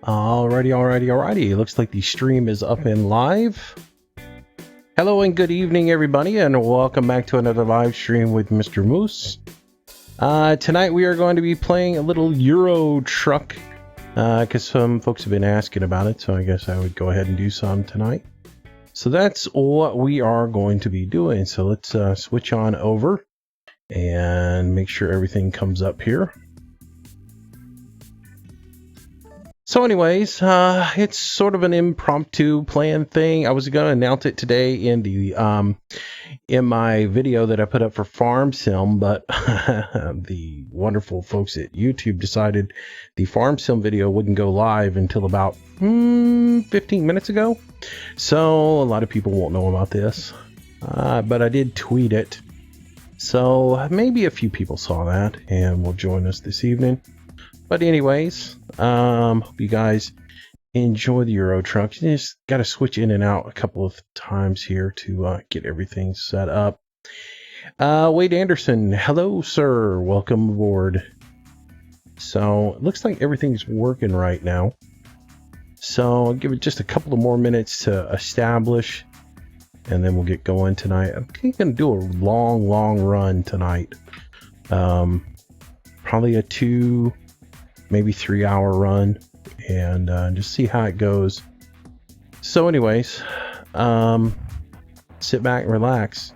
Alrighty. Looks like the stream is up and live. Hello and good evening, everybody, and welcome back to another live stream with Mr. Moose. Tonight we are going to be playing a little Euro Truck, because some folks have been asking about it, so I guess I would go ahead and do some tonight. So that's what we are going to be doing. So let's switch on over and make sure everything comes up here. So anyways, it's sort of an impromptu planned thing. I was going to announce it today in the in my video that I put up for Farm Sim, but the wonderful folks at YouTube decided the Farm Sim video wouldn't go live until about 15 minutes ago. So a lot of people won't know about this, but I did tweet it. So maybe a few people saw that and will join us this evening. But anyways, hope you guys enjoy the Euro Truck. You just got to switch in and out a couple of times here to get everything set up. Wade Anderson, hello, sir. Welcome aboard. So it looks like everything's working right now. So I'll give it just a couple of more minutes to establish, and then we'll get going tonight. I'm going to do a long run tonight. Probably a 2, maybe 3 hour run, and just see how it goes. So anyways, sit back and relax.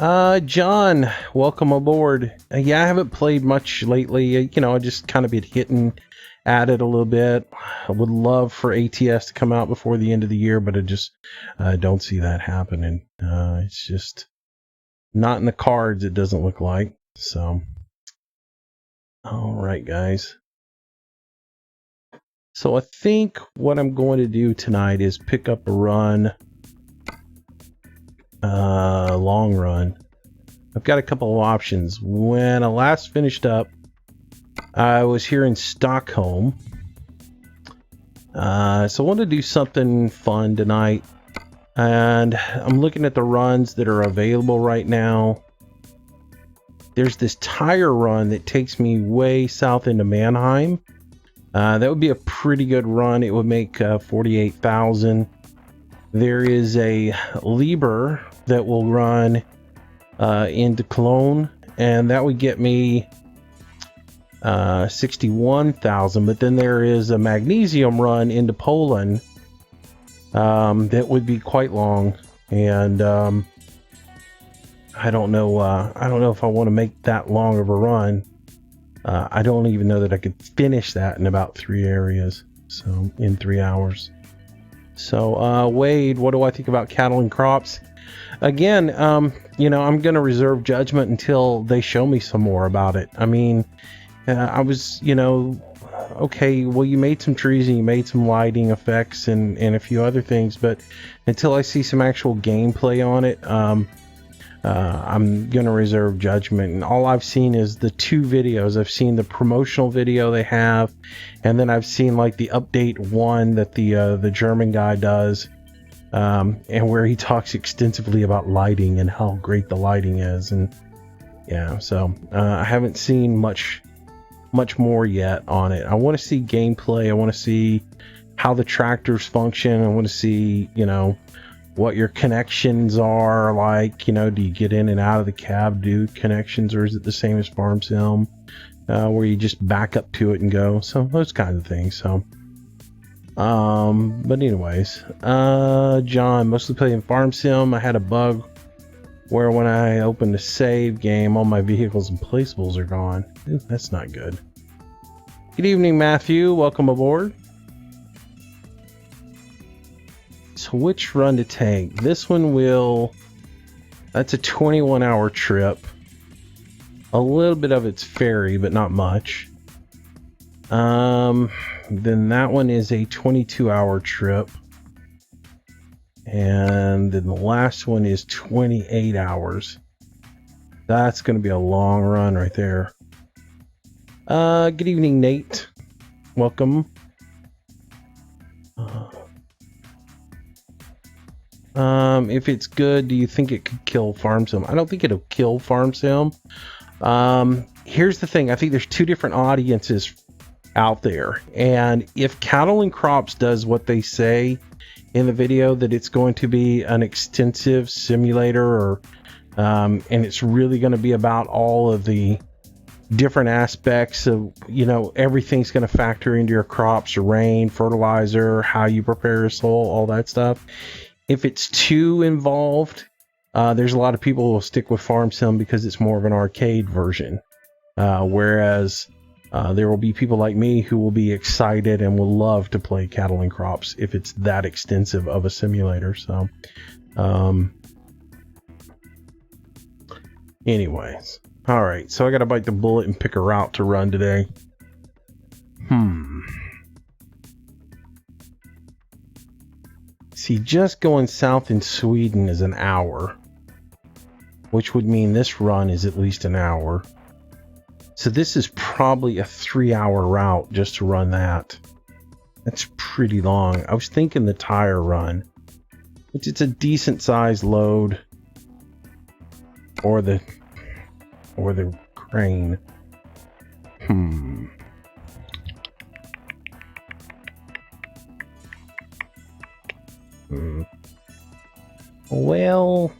John, welcome aboard. Yeah, I haven't played much lately. You know, I just kind of been hitting at it a little bit. I would love for ATS to come out before the end of the year, but I just don't see that happening. It's just not in the cards, it doesn't look like. So, all right, guys. So I think what I'm going to do tonight is pick up a run, long run. I've got a couple of options. When I last finished up, I was here in Stockholm. So I want to do something fun tonight, and I'm looking at the runs that are available right now. There's this tire run that takes me way south into Mannheim. That would be a pretty good run. It would make 48,000. There is a Liber that will run into Cologne, and that would get me 61,000. But then there is a Magnesium run into Poland that would be quite long, and I don't know if I want to make that long of a run. I don't even know that I could finish that in about 3 areas, so in 3 hours. So Wade, what do I think about cattle and crops? Again, you know, I'm going to reserve judgment until they show me some more about it. I mean, I was, you know, okay, well, you made some trees and you made some lighting effects and a few other things, but until I see some actual gameplay on it, I'm going to reserve judgment. And all I've seen is the 2 videos. I've seen the promotional video they have, and then I've seen like the update one that the German guy does, and where he talks extensively about lighting and how great the lighting is. And yeah, so I haven't seen much more yet on it. I want to see gameplay. I want to see how the tractors function. I want to see, you know, what your connections are like. You know, do you get in and out of the cab, do connections, or is it the same as Farm Sim, where you just back up to it and go? So those kinds of things. So but anyways, John, mostly playing Farm Sim. I had a bug where when I open the save game, all my vehicles and placeables are gone. Ooh, that's not good. Good evening, Matthew, welcome aboard. So which run to take? This one will, that's a 21-hour trip. A little bit of it's ferry, but not much. Then that one is a 22-hour trip. And then the last one is 28 hours. That's going to be a long run right there. Good evening, Nate. Welcome. If it's good, do you think it could kill Farm Sim? I don't think it'll kill Farm Sim. here's the thing. I think there's two different audiences out there. And if Cattle and Crops does what they say in the video, that it's going to be an extensive simulator, or and it's really going to be about all of the different aspects of, you know, everything's going to factor into your crops, rain, fertilizer, how you prepare your soil, all that stuff. If it's too involved, there's a lot of people who will stick with Farm Sim because it's more of an arcade version. Whereas there will be people like me who will be excited and will love to play Cattle and Crops if it's that extensive of a simulator. So, anyways. All right, so I got to bite the bullet and pick a route to run today. See, just going south in Sweden is an hour, which would mean this run is at least an hour. So this is probably a 3-hour route just to run that. That's pretty long. I was thinking the tire run, which it's a decent sized load, or the crane. Well,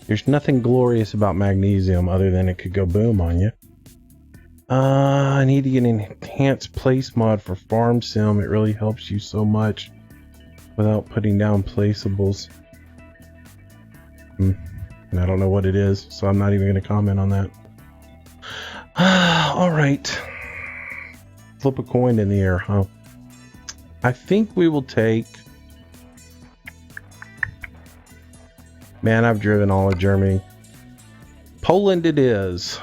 there's nothing glorious about magnesium other than it could go boom on you. I need to get an enhanced place mod for Farm Sim. It really helps you so much without putting down placeables. And I don't know what it is, so I'm not even going to comment on that. All right. Flip a coin in the air, huh? I think we will take... Man, I've driven all of Germany. Poland it is.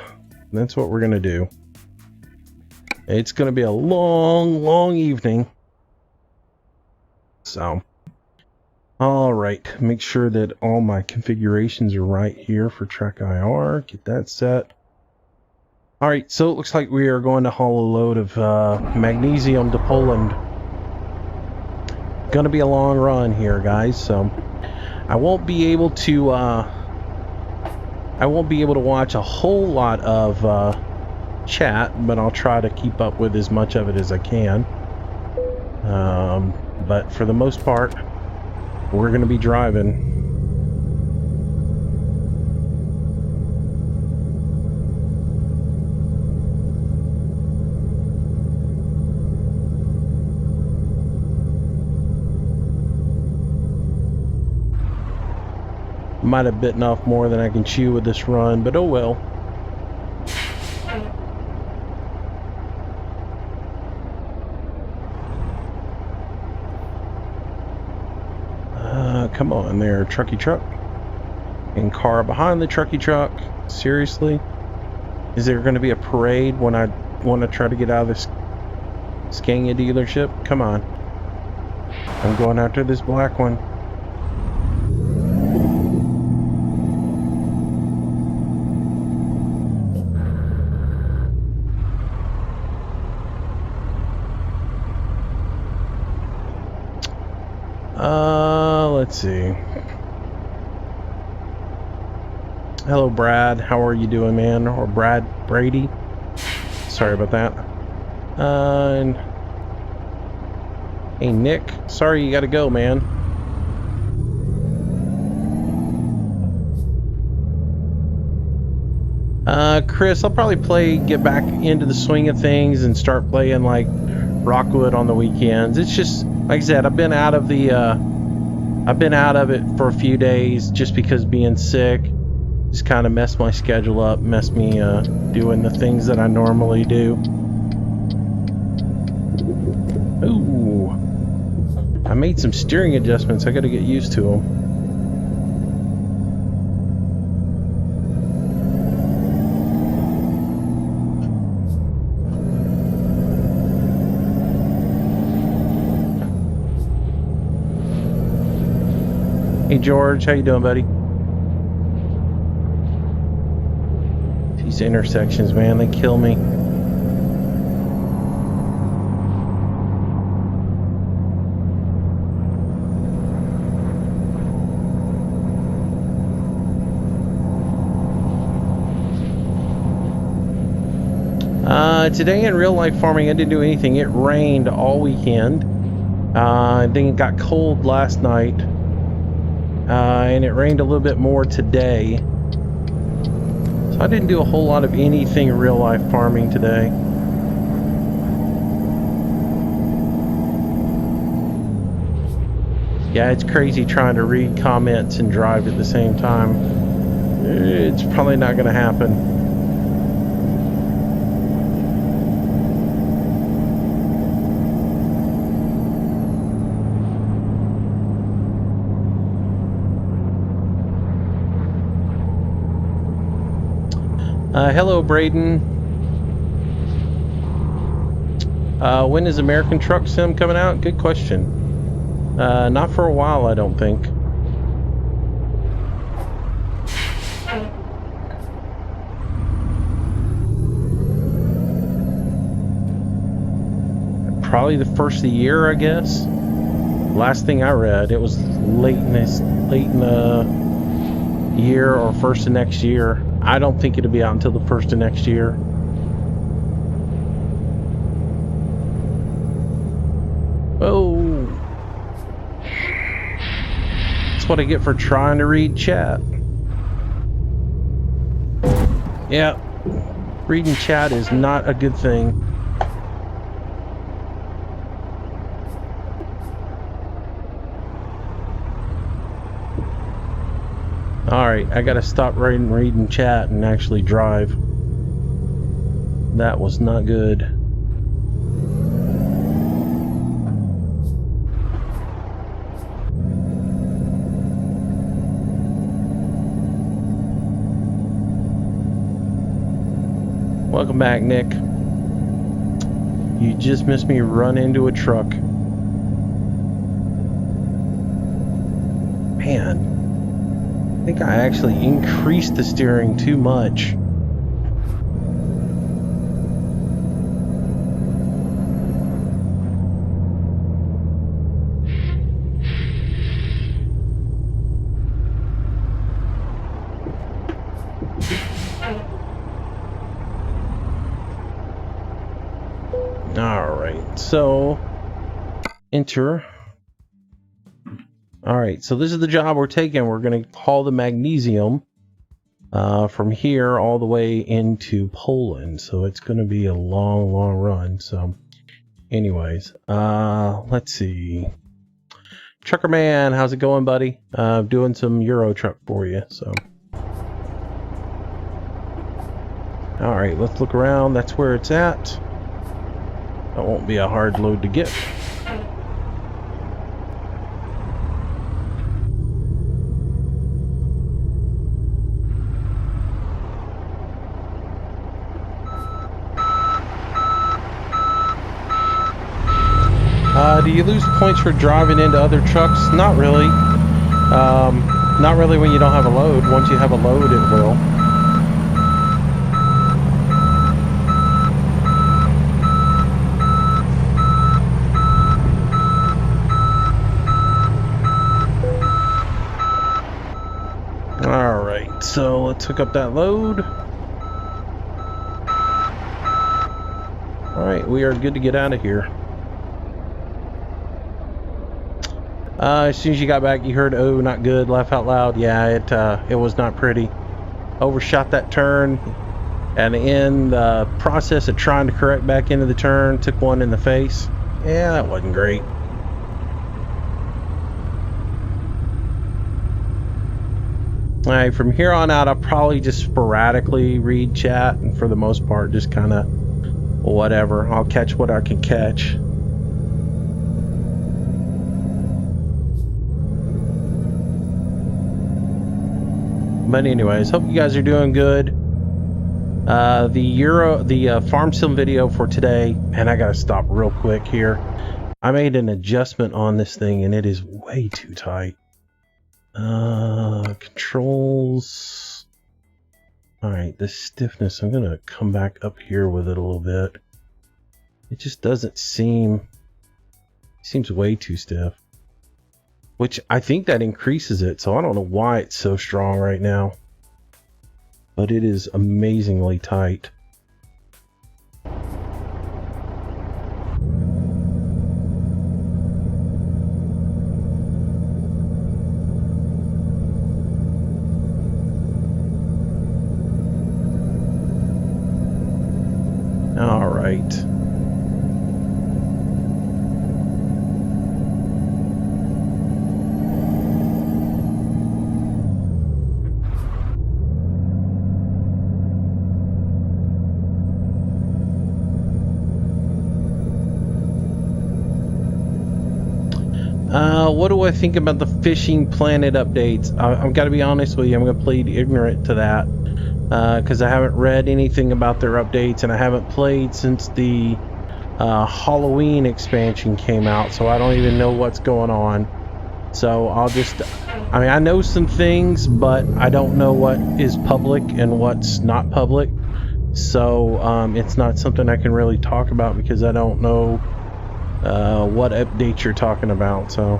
That's what we're going to do. It's going to be a long, long evening. So, all right, make sure that all my configurations are right here for Trek IR. Get that set. All right, so it looks like we are going to haul a load of magnesium to Poland. Going to be a long run here, guys. So I won't be able to watch a whole lot of chat, but I'll try to keep up with as much of it as I can. But for the most part, we're going to be driving. Might have bitten off more than I can chew with this run, but oh well. Come on there, trucky truck. And car behind the trucky truck. Seriously? Is there going to be a parade when I want to try to get out of this Scania dealership? Come on. I'm going after this black one. Let's see. Hello, Brad. How are you doing, man? Or Brady. Sorry about that. And hey, Nick. Sorry you got to go, man. Chris, I'll probably get back into the swing of things and start playing like Rockwood on the weekends. It's just, like I said, I've been out of it for a few days just because being sick just kind of messed my schedule up, messed me doing the things that I normally do. Ooh, I made some steering adjustments. I got to get used to them. Hey George, how you doing, buddy? These intersections, man, they kill me. Today in real life farming, I didn't do anything. It rained all weekend. Then it got cold last night. And it rained a little bit more today. So I didn't do a whole lot of anything real life farming today. Yeah, it's crazy trying to read comments and drive at the same time. It's probably not going to happen. Hello, Braden. When is American Truck Sim coming out? Good question. Not for a while, I don't think. Probably the first of the year, I guess. Last thing I read, it was late in the year or first of next year. I don't think it'll be out until the first of next year. Oh. That's what I get for trying to read chat. Yeah. Reading chat is not a good thing. Alright, I gotta stop reading chat and actually drive. That was not good. Welcome back, Nick. You just missed me run into a truck. Man. I think I actually increased the steering too much. Alright, so enter. Alright, so this is the job we're taking. We're going to haul the magnesium from here all the way into Poland. So it's going to be a long, long run. So anyways, let's see. Trucker Man, how's it going, buddy? Doing some Euro truck for you. So alright, let's look around. That's where it's at. That won't be a hard load to get. Do you lose points for driving into other trucks? Not really. Not really when you don't have a load. Once you have a load, it will. Alright, so let's hook up that load. Alright, we are good to get out of here. As soon as you got back, you heard, oh, not good, laugh out loud. Yeah, it was not pretty. Overshot that turn, and in the process of trying to correct back into the turn, took one in the face. Yeah, that wasn't great. Alright, from here on out, I'll probably just sporadically read chat, and for the most part, just kind of whatever. I'll catch what I can catch. But anyways, hope you guys are doing good. The farm sim video for today, and I gotta stop real quick here. I made an adjustment on this thing and it is way too tight. Controls. Alright, the stiffness, I'm gonna come back up here with it a little bit. It just doesn't seems way too stiff. Which I think that increases it, so I don't know why it's so strong right now. But it is amazingly tight. What do I think about the Fishing Planet updates? I've got to be honest with you, I'm going to plead ignorant to that. Because I haven't read anything about their updates, and I haven't played since the Halloween expansion came out, so I don't even know what's going on. So I mean, I know some things, but I don't know what is public and what's not public. So it's not something I can really talk about because I don't know what updates you're talking about. So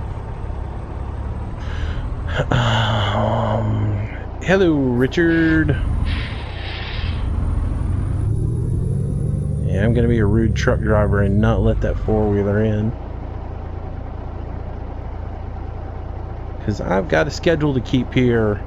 hello, Richard. Yeah, I'm gonna be a rude truck driver and not let that four-wheeler in, because I've got a schedule to keep here.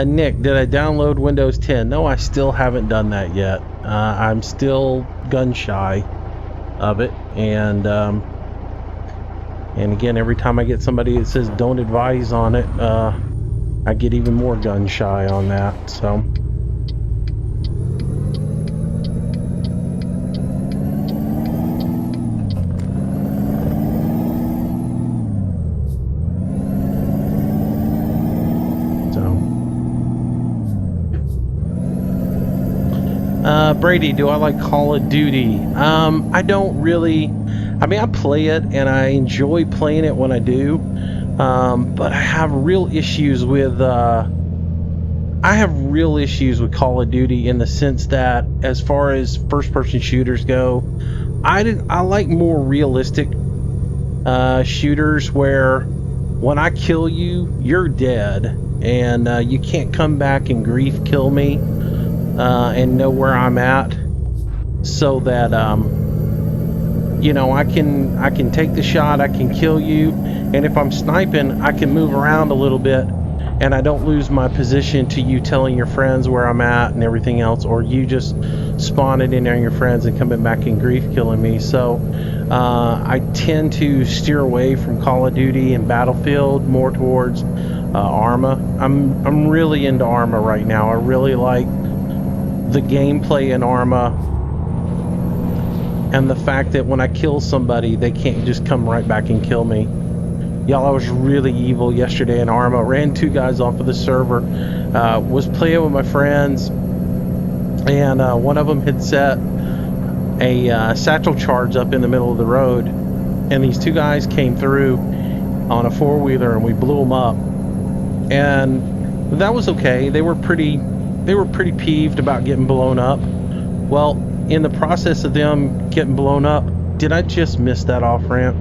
Nick, did I download Windows 10? No, I still haven't done that yet. I'm still gun shy of it, and again, every time I get somebody that says don't advise on it, I get even more gun shy on that. So Brady, do I like Call of Duty? I don't really. I mean, I play it and I enjoy playing it when I do, but I have real issues with Call of Duty in the sense that, as far as first-person shooters go, I like more realistic shooters where when I kill you, you're dead, and you can't come back and grief kill me and know where I'm at, so that you know, I can take the shot, I can kill you, and if I'm sniping, I can move around a little bit, and I don't lose my position to you telling your friends where I'm at and everything else, or you just spawning in on your friends and coming back and grief killing me. So I tend to steer away from Call of Duty and Battlefield, more towards Arma. I'm really into Arma right now. I really like the gameplay in Arma, and the fact that when I kill somebody, they can't just come right back and kill me. Y'all, I was really evil yesterday in Arma. Ran 2 guys off of the server. Was playing with my friends, and one of them had set a satchel charge up in the middle of the road, and these 2 guys came through on a four-wheeler, and we blew them up. And that was okay. They were pretty peeved about getting blown up. Well, in the process of them getting blown up, did I just miss that off ramp?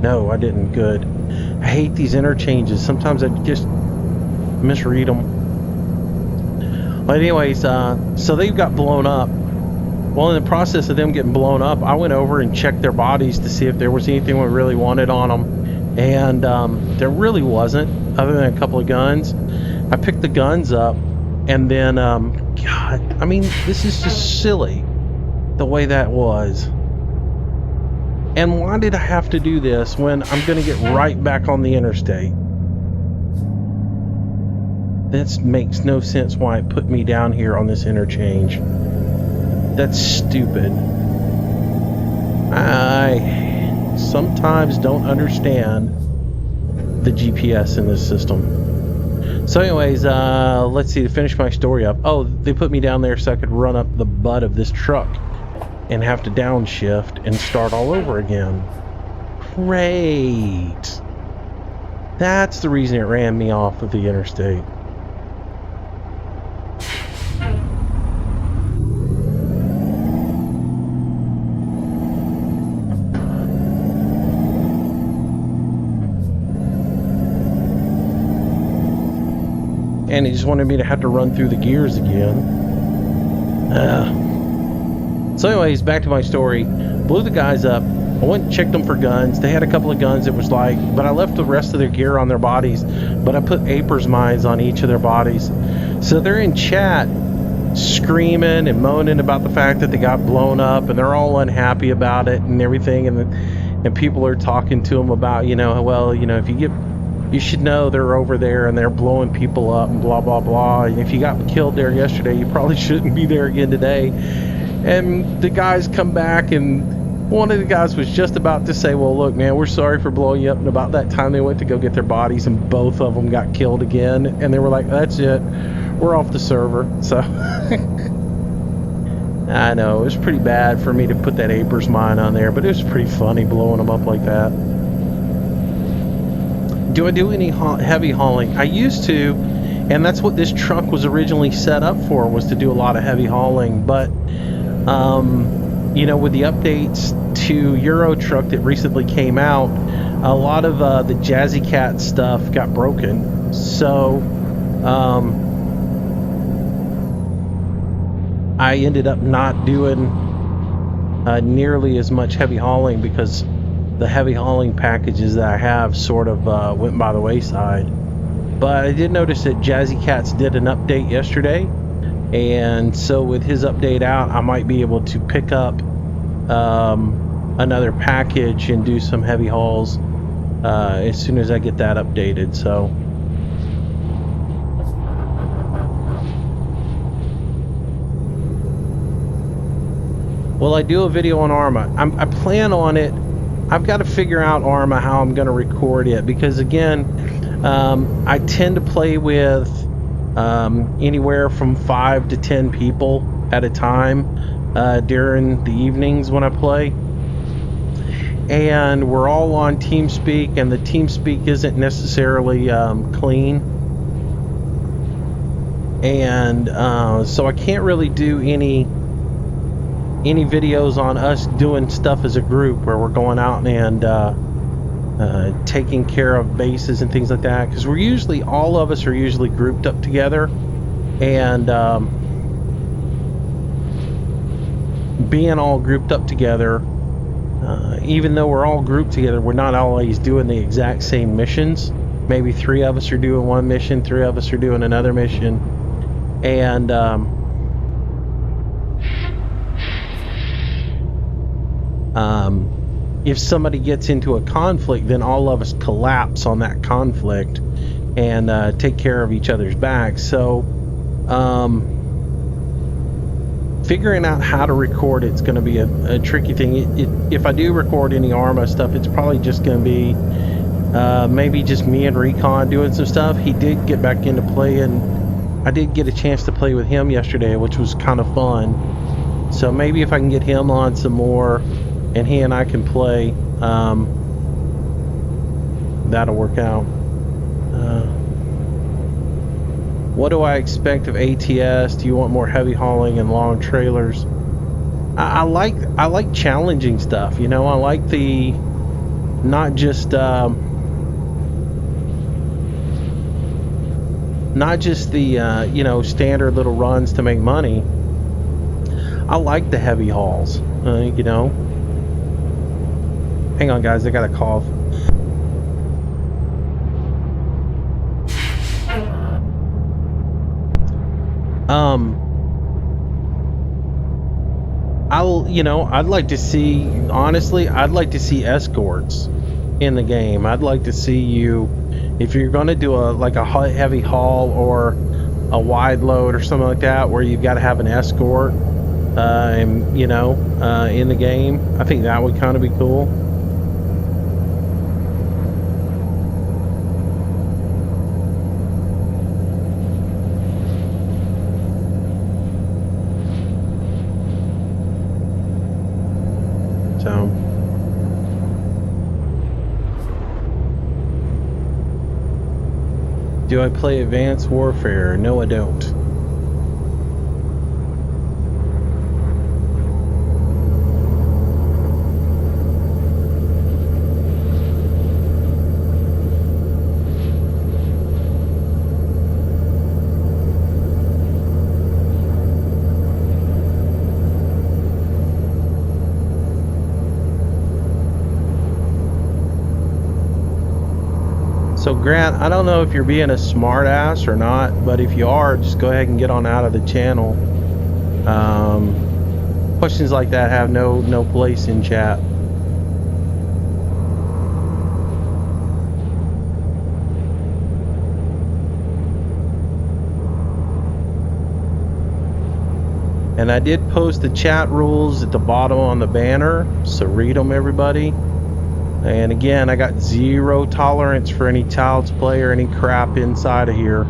No, I didn't. Good. I hate these interchanges. Sometimes I just misread them. But anyways, so they got blown up. Well, in the process of them getting blown up, I went over and checked their bodies to see if there was anything we really wanted on them, and there really wasn't, other than a couple of guns. I picked the guns up, and then God, I mean, this is just silly the way that was. And why did I have to do this when I'm going to get right back on the interstate? This makes no sense why it put me down here on this interchange. That's stupid. I sometimes don't understand the GPS in this system. So anyways, let's see, to finish my story up. Oh, they put me down there so I could run up the butt of this truck and have to downshift and start all over again. Great. That's the reason it ran me off of the interstate. And he just wanted me to have to run through the gears again. So anyways, back to my story. Blew the guys up. I went and checked them for guns. They had a couple of guns. It was like, but I left the rest of their gear on their bodies. But I put Apers mines on each of their bodies. So they're in chat screaming and moaning about the fact that they got blown up, and they're all unhappy about it and everything. And people are talking to them about, you know, well, you know, if you get you should know they're over there and they're blowing people up and blah, blah, blah. And if you got killed there yesterday, you probably shouldn't be there again today. And the guys come back, and one of the guys was just about to say, well, look, man, we're sorry for blowing you up. And about that time, they went to go get their bodies, and both of them got killed again. And they were like, that's it. We're off the server. So I know it was pretty bad for me to put that Apers mine on there, but it was pretty funny blowing them up like that. Do I do any heavy hauling? I used to, and that's what this truck was originally set up for, was to do a lot of heavy hauling. But you know, with the updates to Euro Truck that recently came out, a lot of the Jazzy Cat stuff got broken. So I ended up not doing nearly as much heavy hauling, because the heavy hauling packages that I have sort of went by the wayside. But I did notice that Jazzy Cats did an update yesterday, and so with his update out, I might be able to pick up another package and do some heavy hauls as soon as I get that updated. So will I do a video on Arma? I plan on it. I've got to figure out Arma, how I'm going to record it, because again, I tend to play with anywhere from 5 to 10 people at a time during the evenings when I play, and we're all on TeamSpeak, and the TeamSpeak isn't necessarily clean, and so I can't really do any videos on us doing stuff as a group where we're going out and taking care of bases and things like that, because we're usually, all of us are usually grouped up together, and being all grouped up together, even though we're all grouped together, we're not always doing the exact same missions. Maybe 3 of us are doing one mission, 3 of us are doing another mission, and if somebody gets into a conflict, then all of us collapse on that conflict and take care of each other's backs. So figuring out how to record it's going to be a tricky thing. If I do record any Arma stuff, it's probably just going to be maybe just me and Recon doing some stuff. He did get back into play, and I did get a chance to play with him yesterday, which was kind of fun. So maybe if I can get him on some more and he and I can play, that'll work out. What do I expect of ATS? Do you want more heavy hauling and long trailers? I like challenging stuff, you know. I like the not just the you know, standard little runs to make money. I like the heavy hauls, you know. Hang on, guys, I got a cough. I'd like to see, honestly, I'd like to see escorts in the game. I'd like to see you, if you're going to do a heavy haul or a wide load or something like that, where you've got to have an escort, you know, in the game. I think that would kind of be cool. So, do I play Advanced Warfare? No, I don't. So Grant, I don't know if you're being a smart ass or not, but if you are, just go ahead and get on out of the channel. Questions like that have no place in chat. I did post the chat rules at the bottom on the banner, so read them, everybody. And again, I got 0 tolerance for any child's play or any crap inside of here.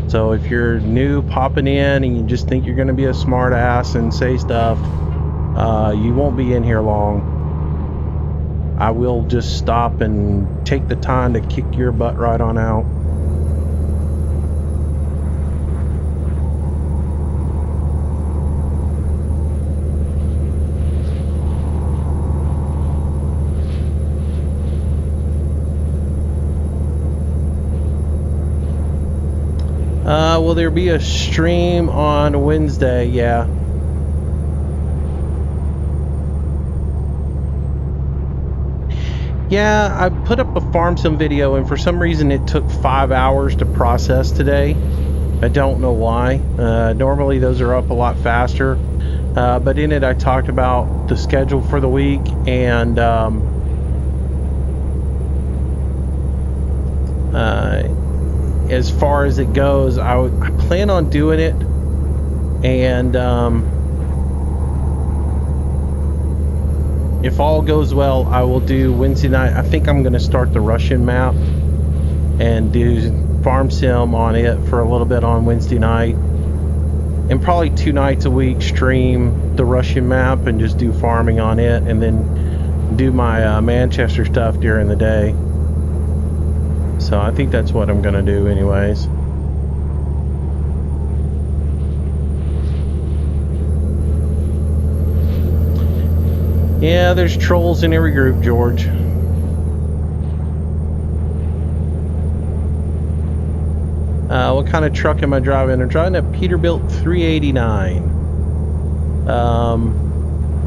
So if you're new popping in and you just think you're going to be a smart ass and say stuff, you won't be in here long. I will just stop and take the time to kick your butt right on out. Will there be a stream on Wednesday? Yeah. Yeah, I put up a farm sim video, and for some reason it took 5 hours to process today. I don't know why. Normally those are up a lot faster. But in it I talked about the schedule for the week, and as far as it goes, I plan on doing it, and if all goes well, I will do Wednesday night. I think I'm going to start the Russian map and do farm sim on it for a little bit on Wednesday night, and probably 2 nights a week stream the Russian map and just do farming on it, and then do my Manchester stuff during the day. So I think that's what I'm gonna do anyways. Yeah, there's trolls in every group, George. What kind of truck am I driving? I'm driving a Peterbilt 389. I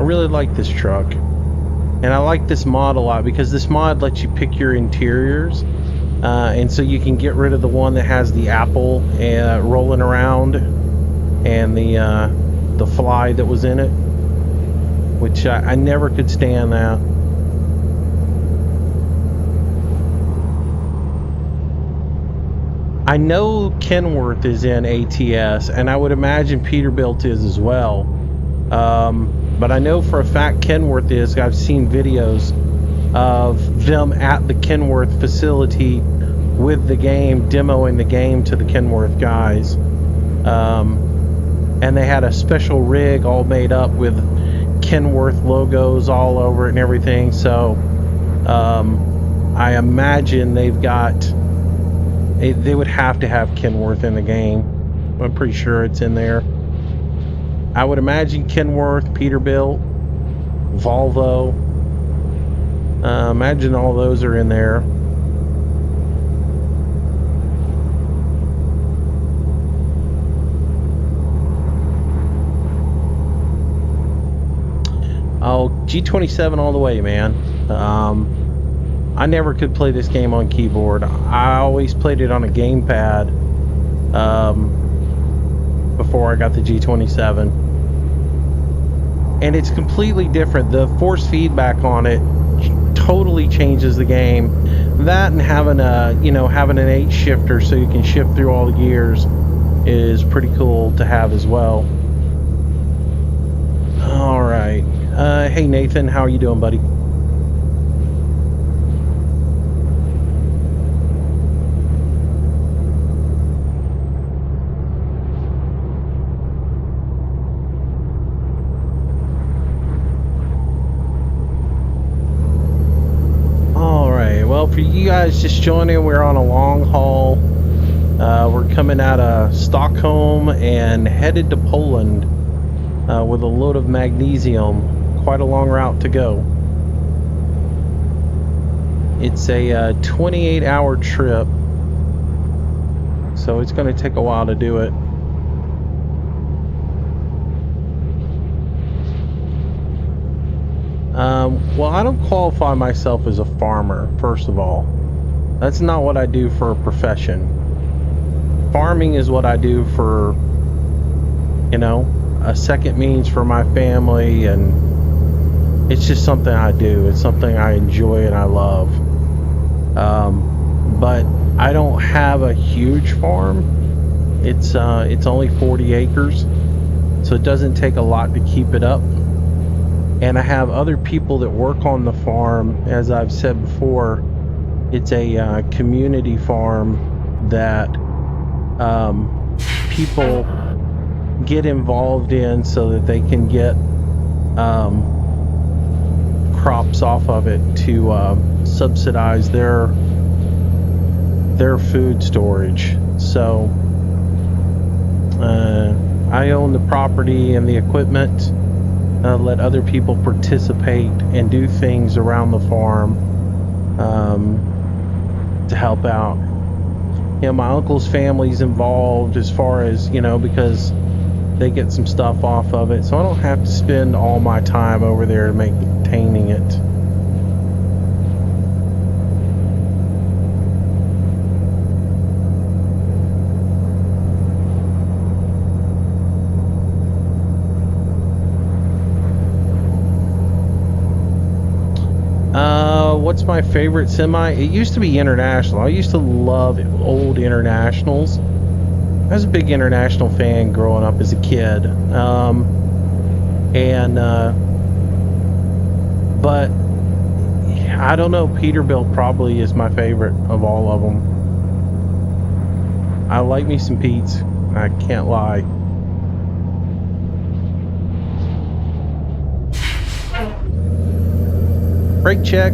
really like this truck. And I like this mod a lot because this mod lets you pick your interiors. And so you can get rid of the one that has the apple rolling around and the fly that was in it, which I never could stand that. I know Kenworth is in ATS, and I would imagine Peterbilt is as well. But I know for a fact Kenworth is. I've seen videos of them at the Kenworth facility with the game, demoing the game to the Kenworth guys. And they had a special rig all made up with Kenworth logos all over it and everything. So I imagine they've got, they would have to have Kenworth in the game. I'm pretty sure it's in there. I would imagine Kenworth, Peterbilt, Volvo. Imagine all those are in there. Oh, G27 all the way, man. I never could play this game on keyboard. I always played it on a gamepad before I got the G27. And it's completely different. The force feedback on it totally changes the game. That and having an 8 shifter so you can shift through all the gears is pretty cool to have as well. All right. Hey Nathan, how are you doing, buddy? Well, for you guys just joining, we're on a long haul. We're coming out of Stockholm and headed to Poland with a load of magnesium. Quite a long route to go. It's a 28-hour trip, so it's going to take a while to do it. Well, I don't qualify myself as a farmer, first of all. That's not what I do for a profession. Farming is what I do for, a second means for my family, and it's just something I do. It's something I enjoy and I love. But I don't have a huge farm. It's only 40 acres. so it doesn't take a lot to keep it up. And I have other people that work on the farm. As I've said before, it's a community farm that people get involved in so that they can get crops off of it to subsidize their food storage. So I own the property and the equipment. Let other people participate and do things around the farm to help out. You know, my uncle's family's involved as far as, you know, because they get some stuff off of it, so I don't have to spend all my time over there maintaining it. What's my favorite semi? It used to be International. I used to love old Internationals. I was a big International fan growing up as a kid. But I don't know, Peterbilt probably is my favorite of all of them. I like me some Pete's. I can't lie. Brake check.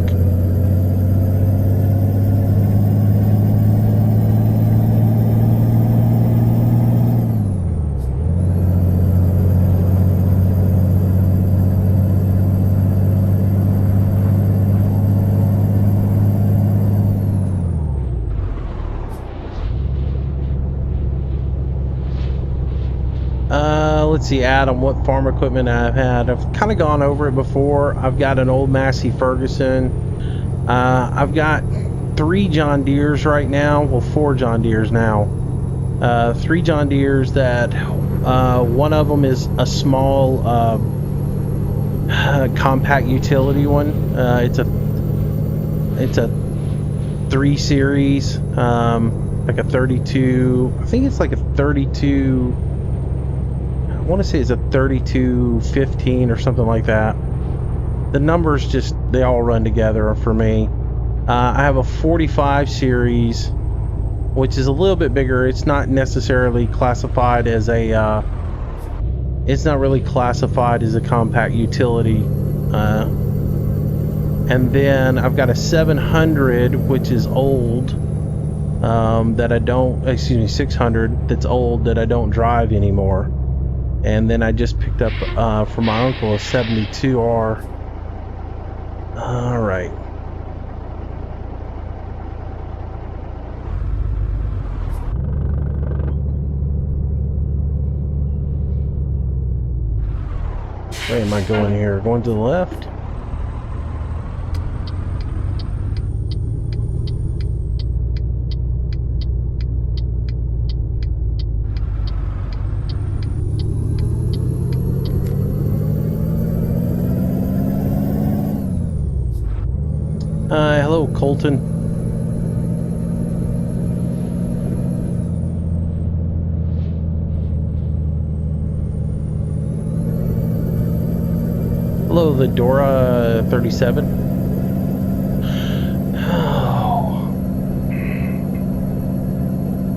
Let's see, Adam, what farm equipment I've had. I've kind of gone over it before. I've got an old Massey Ferguson. I've got 3 John Deeres right now. Well, 4 John Deeres now. 3 John Deeres that one of them is a small compact utility one. It's a 3 series, like a 32. I think it's like a 32. I want to say it's a 3215 or something like that. The numbers just, they all run together for me. I have a 45 series, which is a little bit bigger. It's not necessarily classified as a it's not really classified as a compact utility. And then I've got a 700, which is old, that I don't, excuse me, 600 that's old that I don't drive anymore. And then I just picked up from my uncle a 72R. All right. Where am I going here? Going to the left? Hello, Colton. Hello, the Dora 37. Oh.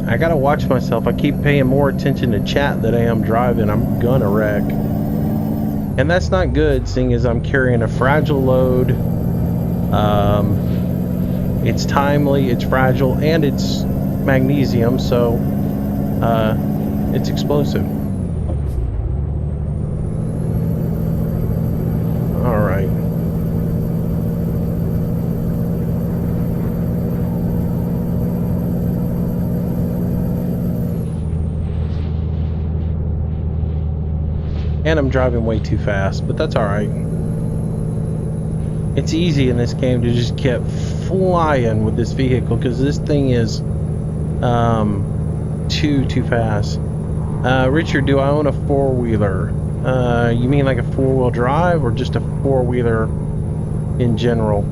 I gotta watch myself. I keep paying more attention to chat than I am driving. I'm gonna wreck. And that's not good, seeing as I'm carrying a fragile load. It's timely, it's fragile, and it's magnesium, so it's explosive. All right. And I'm driving way too fast, but that's all right. It's easy in this game to just keep flying with this vehicle because this thing is too fast. Richard, do I own a 4-wheeler? You mean like a 4-wheel drive or just a 4-wheeler in general?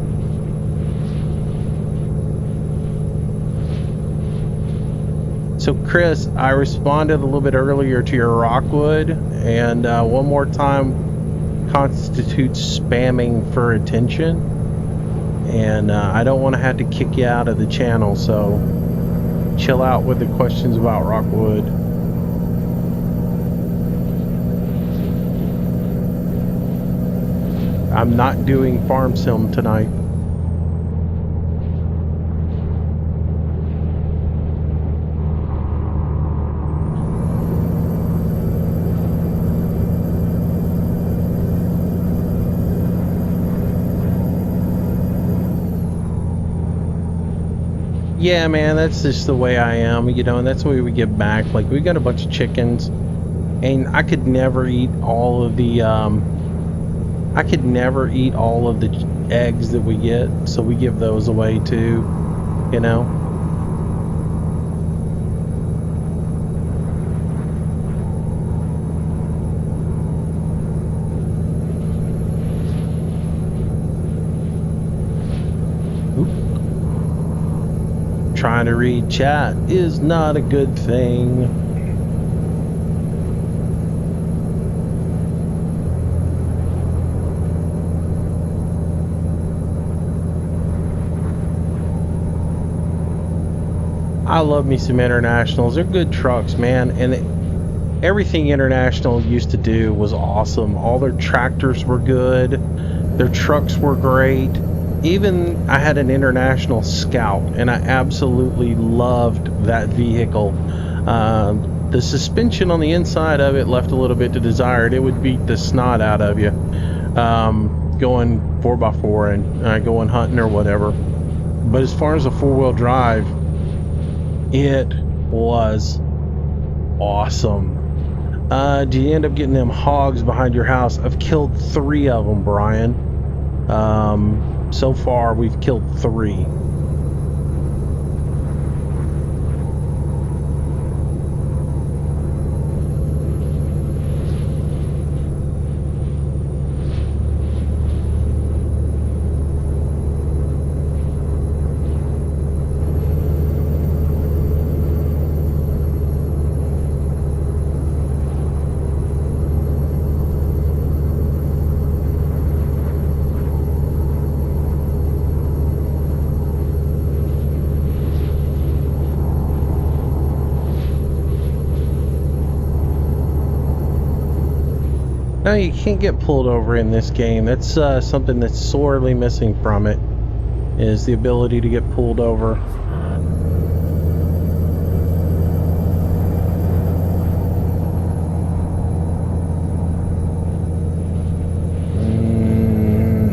So Chris, I responded a little bit earlier to your Rockwood, and one more time constitutes spamming for attention, and I don't want to have to kick you out of the channel, so chill out with the questions about Rockwood. I'm not doing farm sim tonight. Yeah, man, that's just the way I am, you know, and that's the way we get back. Like, we got a bunch of chickens, and I could never eat all of the eggs that we get, so we give those away too, you know. Trying to read chat is not a good thing. I love me some Internationals. They're good trucks, man, and everything International used to do was awesome. All their tractors were good. Their trucks were great. Even I had an International Scout, and I absolutely loved that vehicle. The suspension on the inside of it left a little bit to desired. It would beat the snot out of you going 4x4 and going hunting or whatever. But as far as a four-wheel drive, it was awesome. Do you end up getting them hogs behind your house? I've killed 3 of them, Brian. So far, we've killed 3. No, you can't get pulled over in this game. That's something that's sorely missing from it, is the ability to get pulled over.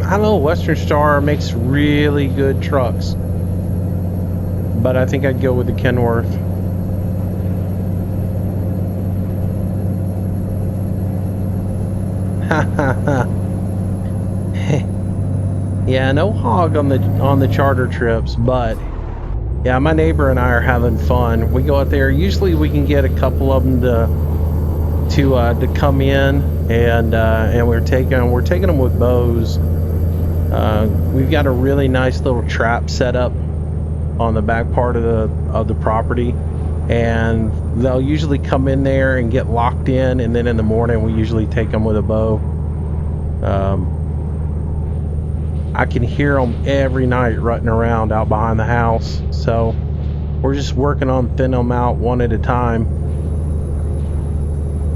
I don't know, Western Star makes really good trucks, but I think I'd go with the Kenworth. Yeah, no hog on the charter trips, but yeah, my neighbor and I are having fun. We go out there. Usually, we can get a couple of them to come in, and we're taking them with bows. We've got a really nice little trap set up on the back part of the property, and they'll usually come in there and get locked in, and then in the morning we usually take them with a bow. I can hear them every night rutting around out behind the house, so we're just working on thinning them out one at a time.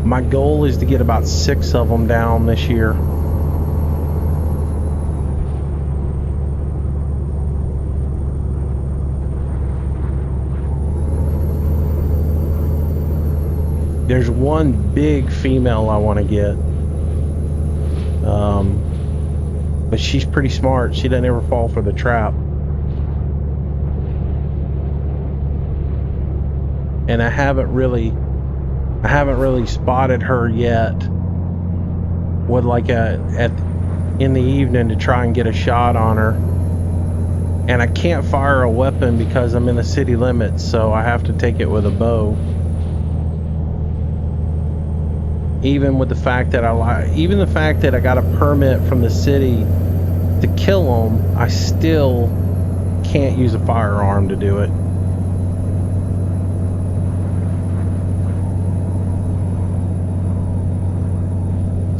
My goal is to get about 6 of them down this year. There's one big female I want to get, but she's pretty smart. She doesn't ever fall for the trap, and I haven't really spotted her yet with like in the evening to try and get a shot on her. And I can't fire a weapon because I'm in the city limits, so I have to take it with a bow. Even with the fact that I got a permit from the city to kill them, I still can't use a firearm to do it.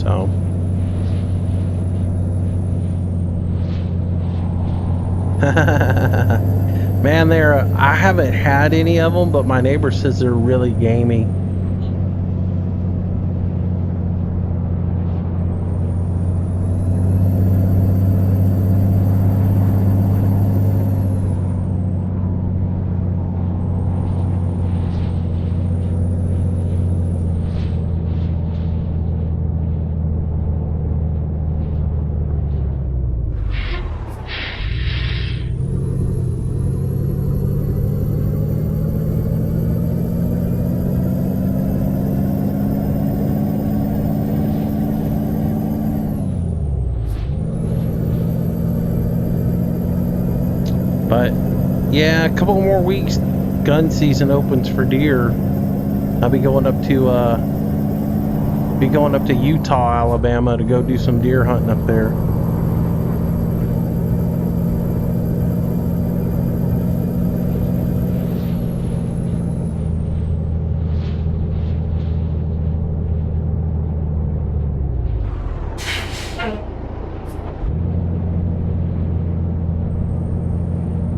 So man, I haven't had any of them, but my neighbor says they're really gamey. But yeah, a couple more weeks, gun season opens for deer. I'll be going up to Utah, Alabama to go do some deer hunting up there.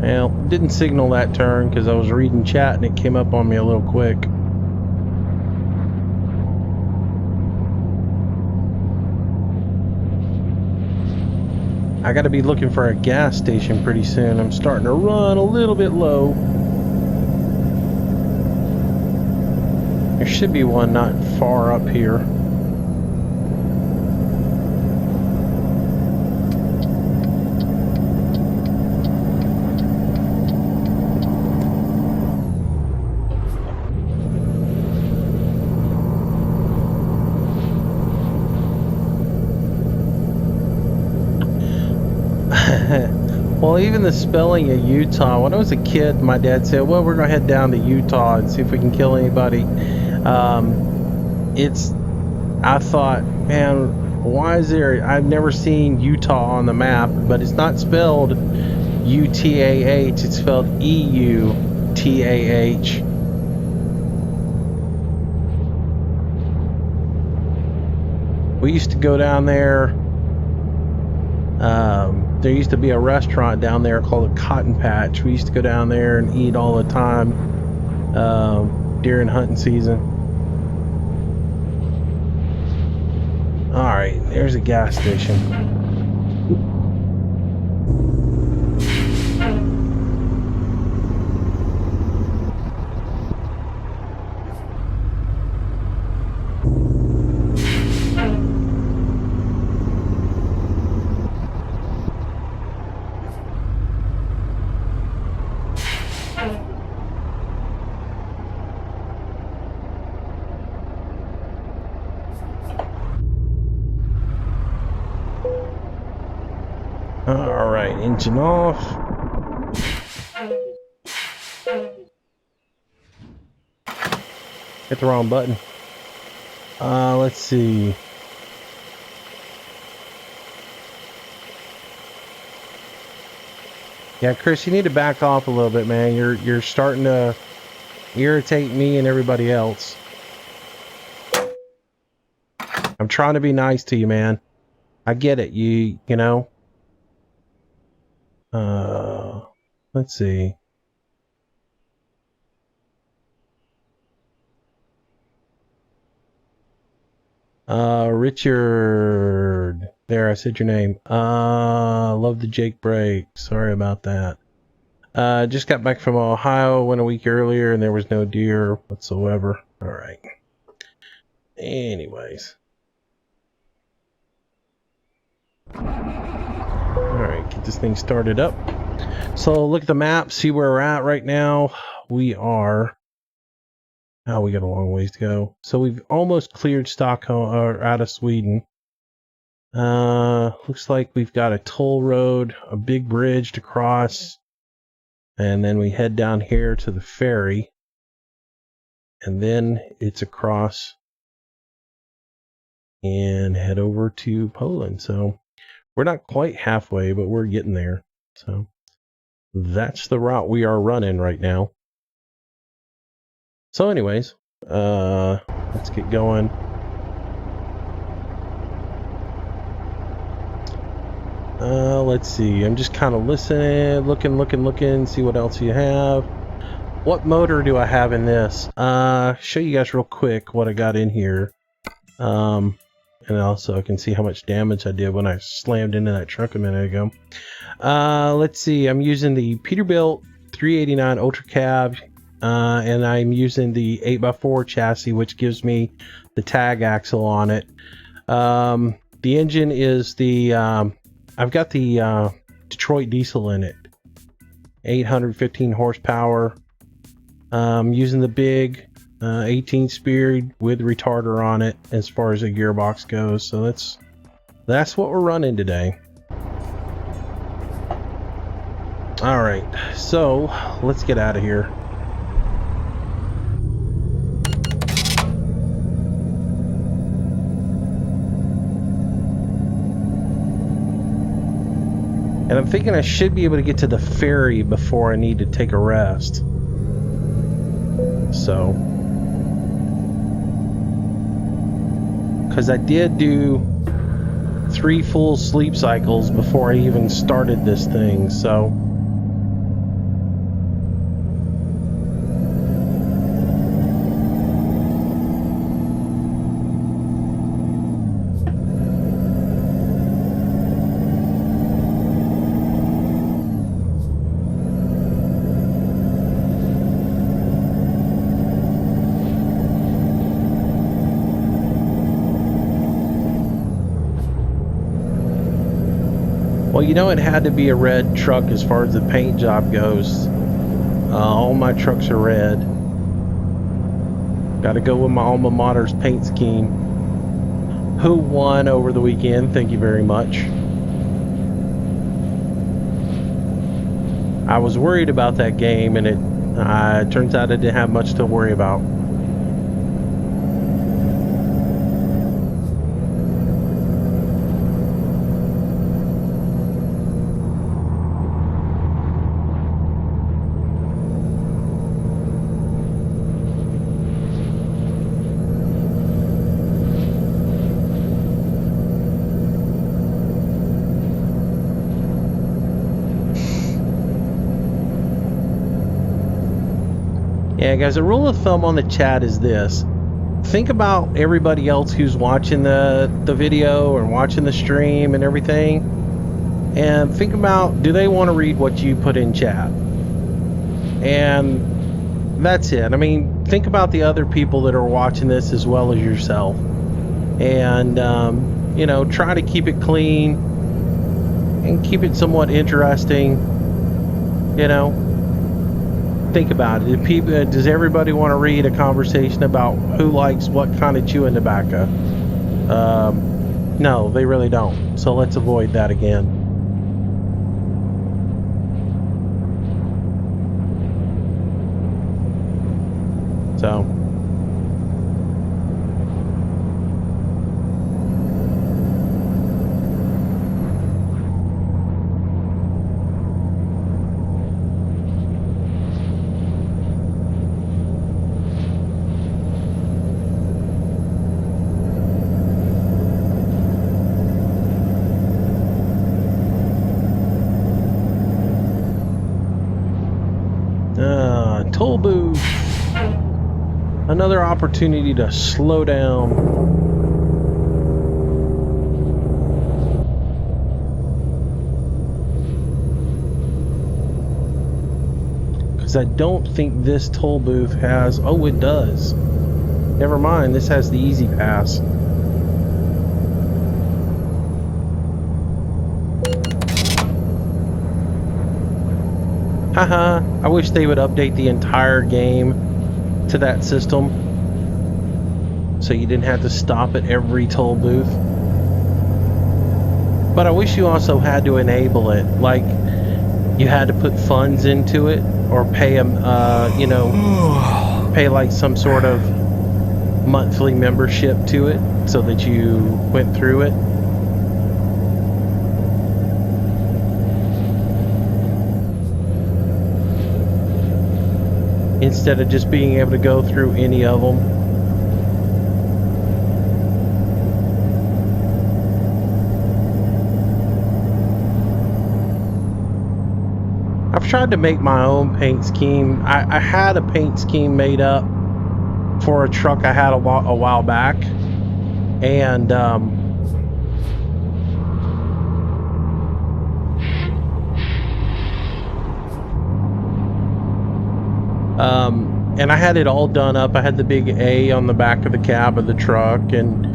Well, didn't signal that turn because I was reading chat and it came up on me a little quick. I got to be looking for a gas station pretty soon. I'm starting to run a little bit low. There should be one not far up here. Well, even the spelling of Utah, when I was a kid, my dad said, well, we're going to head down to Utah and see if we can kill anybody. I thought, man, why is there, I've never seen Utah on the map, but it's not spelled U-T-A-H, it's spelled E-U-T-A-H. We used to go down there. There used to be a restaurant down there called the Cotton Patch. We used to go down there and eat all the time during hunting season. All right, there's a gas station. All right, engine off. Hit the wrong button. Let's see. Yeah, Chris, you need to back off a little bit, man. You're starting to irritate me and everybody else. I'm trying to be nice to you, man. I get it. You know. Let's see. Richard. There, I said your name. Love the Jake break. Sorry about that. Just got back from Ohio, went a week earlier, and there was no deer whatsoever. All right. Anyways. All right, get this thing started up. So look at the map, see where we're at right now. We are... Oh, we got a long ways to go. So we've almost cleared Stockholm, or out of Sweden. Looks like we've got a toll road, a big bridge to cross, and then we head down here to the ferry, and then it's across and head over to Poland. So we're not quite halfway, but we're getting there. So that's the route we are running right now. So anyways, let's get going. Let's see. I'm just kind of listening, looking, see what else you have. What motor do I have in this? Show you guys real quick what I got in here. And also I can see how much damage I did when I slammed into that truck a minute ago. Let's see. I'm using the Peterbilt 389 Ultra Cab, and I'm using the 8x4 chassis, which gives me the tag axle on it. The engine is the I've got the Detroit diesel in it, 815 horsepower. Using the big 18-speed with retarder on it as far as the gearbox goes. So that's what we're running today. All right, so let's get out of here. And I'm thinking I should be able to get to the ferry before I need to take a rest. So, because I did do 3 full sleep cycles before I even started this thing, so. Well, you know, it had to be a red truck as far as the paint job goes. All my trucks are red. Got to go with my alma mater's paint scheme. Who won over the weekend? Thank you very much. I was worried about that game, and it turns out I didn't have much to worry about. Yeah, guys, a rule of thumb on the chat is this. Think about everybody else who's watching the video or watching the stream and everything. And think about, do they want to read what you put in chat? And that's it. I mean, think about the other people that are watching this as well as yourself. And, you know, try to keep it clean and keep it somewhat interesting, you know. Think about it. Does everybody want to read a conversation about who likes what kind of chewing tobacco? No, they really don't. So let's avoid that again. So. Toll booth. Another opportunity to slow down. Because I don't think this toll booth has... Oh, it does. Never mind, this has the easy pass. Haha, I wish they would update the entire game to that system so you didn't have to stop at every toll booth. But I wish you also had to enable it, like you had to put funds into it or pay them, you know, pay like some sort of monthly membership to it so that you went through it. Instead of just being able to go through any of them. I've tried to make my own paint scheme. I had a paint scheme made up for a truck I had a while back, and and I had it all done up. I had the big A on the back of the cab of the truck, and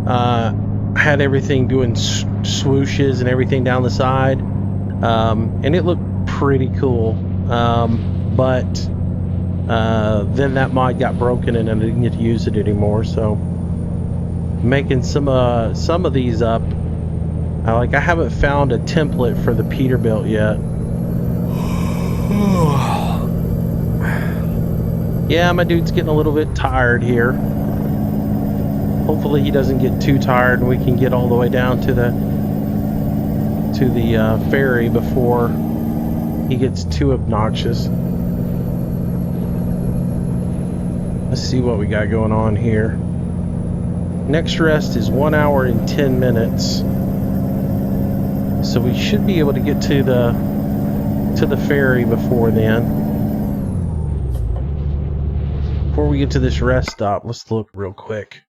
I had everything doing swooshes and everything down the side, and it looked pretty cool. But then that mod got broken and I didn't get to use it anymore. So making some of these up. I haven't found a template for the Peterbilt yet. Yeah, my dude's getting a little bit tired here. Hopefully he doesn't get too tired and we can get all the way down to the ferry before he gets too obnoxious. Let's see what we got going on here. Next rest is 1 hour and 10 minutes. So we should be able to get to the ferry before then. Before we get to this rest stop, let's look real quick.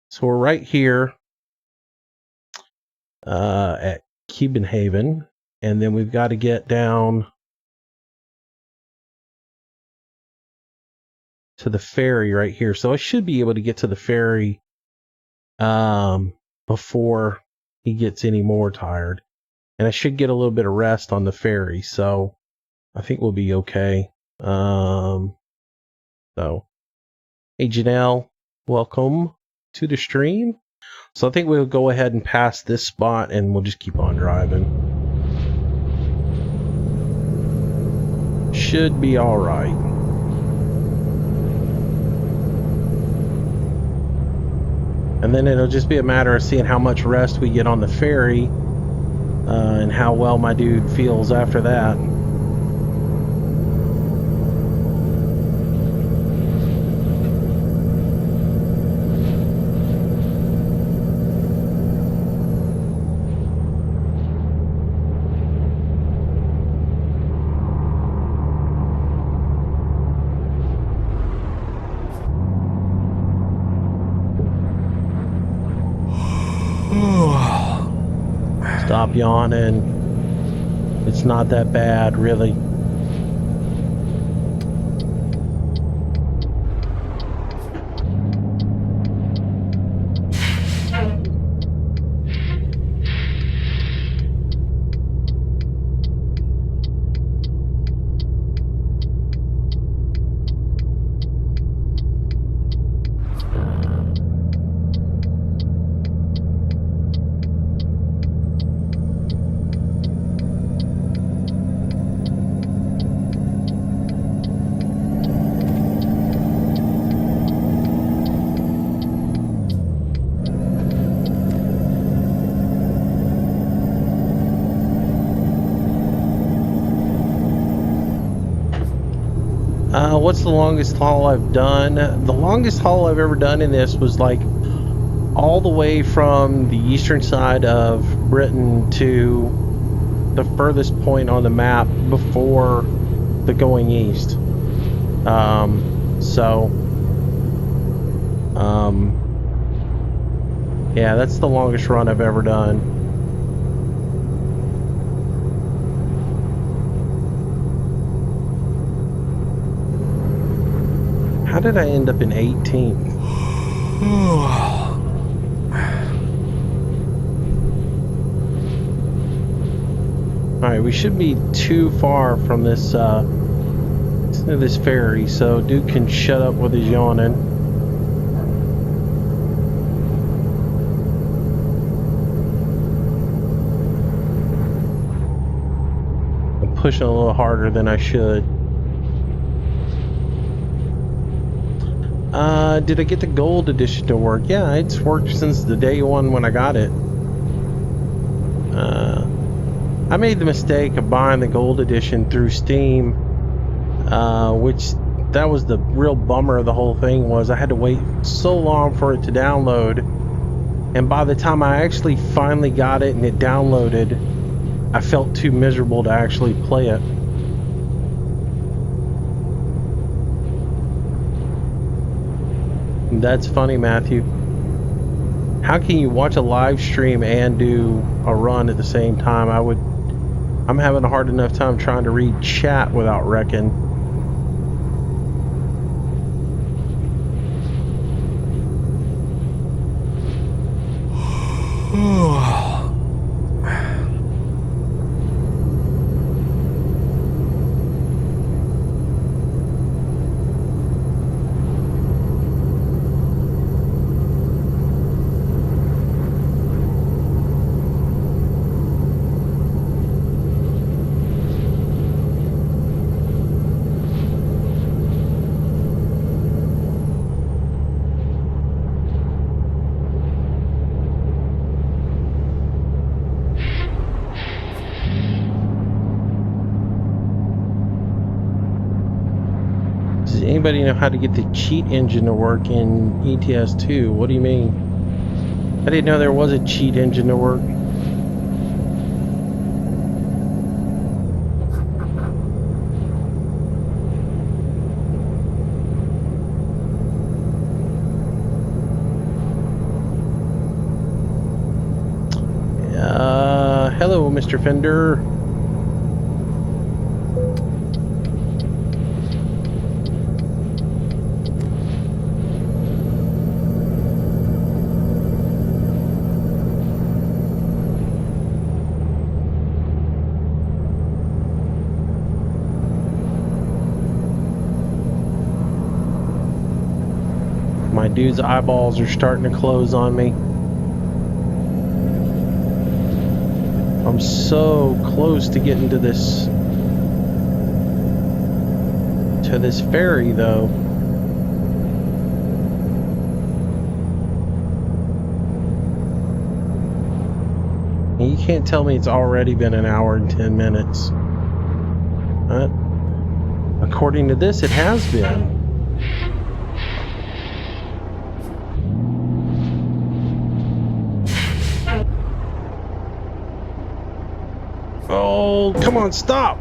So we're right here at Cubenhaven, and then we've got to get down to the ferry right here. So I should be able to get to the ferry before he gets any more tired. And I should get a little bit of rest on the ferry, so I think we'll be okay. So, hey Janelle, welcome to the stream. So I think we'll go ahead and pass this spot and we'll just keep on driving. Should be all right. And then it'll just be a matter of seeing how much rest we get on the ferry and how well my dude feels after that. Stop yawning. It's not that bad, really. What's the longest haul I've done? The longest haul I've ever done in this was like all the way from the eastern side of Britain to the furthest point on the map before the going east. Yeah, that's the longest run I've ever done. How did I end up in 18th? Alright, we shouldn't be too far from this this ferry, so dude can shut up with his yawning. I'm pushing a little harder than I should. Did I get the gold edition to work? Yeah, it's worked since the day one when I got it. I made the mistake of buying the gold edition through Steam, which that was the real bummer of the whole thing. Was I had to wait so long for it to download, and by the time I actually finally got it and it downloaded, I felt too miserable to actually play it. That's funny, Matthew. How can you watch a live stream and do a run at the same time? I'm having a hard enough time trying to read chat without wrecking. Does anybody know how to get the cheat engine to work in ETS2? What do you mean? I didn't know there was a cheat engine to work. Hello, Mr. Fender. My dude's eyeballs are starting to close on me. I'm so close to getting to this ferry, though. And you can't tell me it's already been an hour and 10 minutes. According to this, it has been. Oh, come on, stop!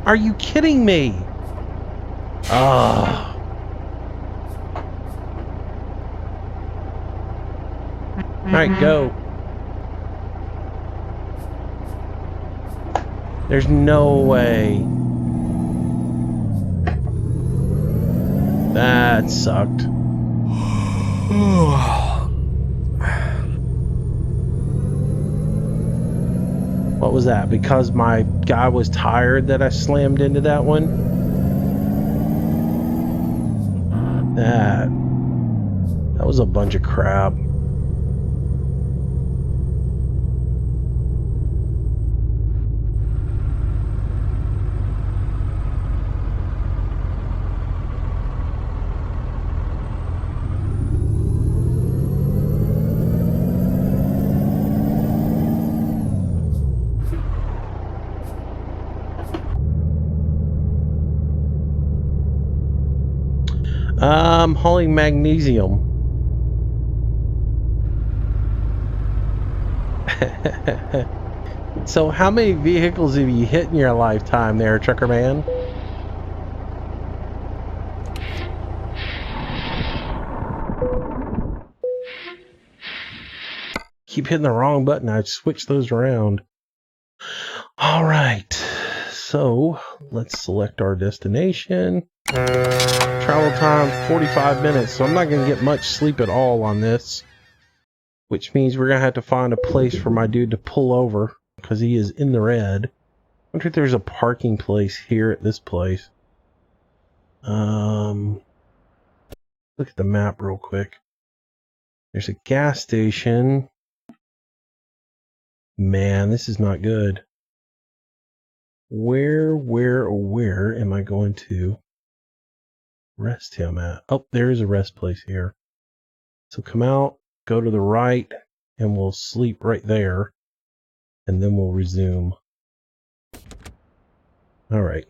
Are you kidding me? Ah. Alright, go. There's no way. That sucked. What was that? Because my guy was tired that I slammed into that one? That was a bunch of crap. I'm hauling magnesium. So how many vehicles have you hit in your lifetime there, Trucker Man? Keep hitting the wrong button. I switched those around. All right. So let's select our destination. Travel time 45 minutes, so I'm not going to get much sleep at all on this, which means we're going to have to find a place for my dude to pull over because he is in the red. I wonder if there's a parking place here at this place. Look at the map real quick. There's a gas station. Man, this is not good. Where am I going to rest him at? Oh, there is a rest place here. So come out, go to the right, and we'll sleep right there, and then we'll resume. All right.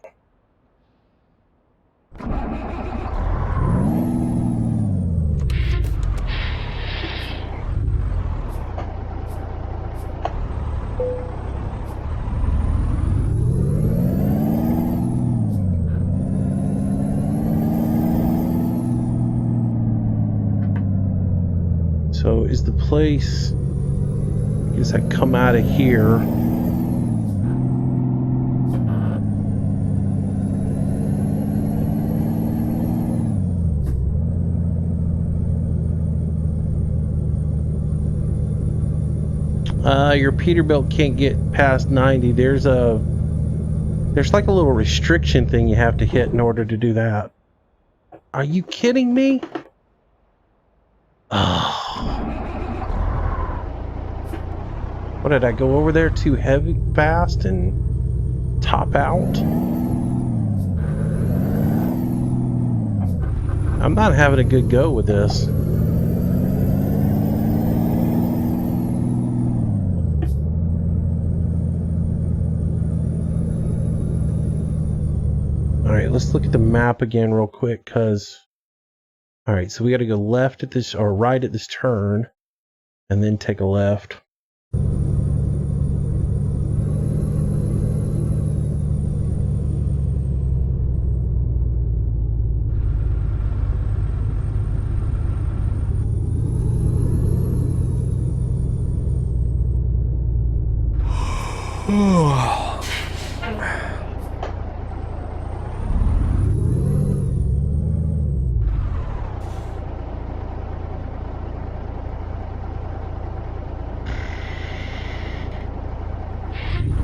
So is the place... I guess I come out of here. Your Peterbilt can't get past 90. There's like a little restriction thing you have to hit in order to do that. Are you kidding me? Oh. What did I go over there too heavy fast and top out? I'm not having a good go with this. Alright, let's look at the map again real quick, because... Alright, so we gotta go left at this, or right at this turn, and then take a left.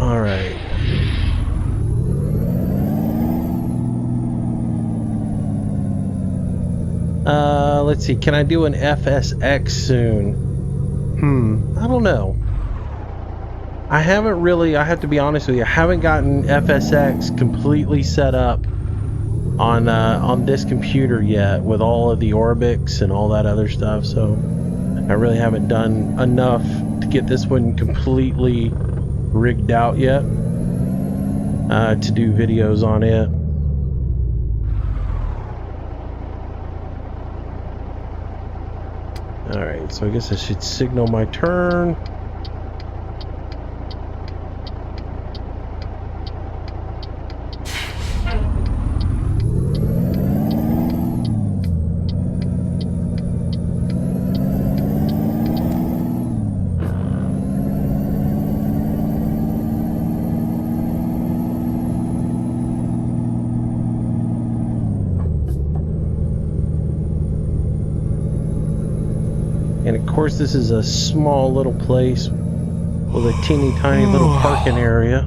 All right. Let's see. Can I do an FSX soon? I don't know. I haven't really, I have to be honest with you, I haven't gotten FSX completely set up on this computer yet with all of the Orbix and all that other stuff, so I really haven't done enough to get this one completely rigged out yet to do videos on it. Alright, so I guess I should signal my turn. And of course this is a small little place with a teeny tiny little parking area.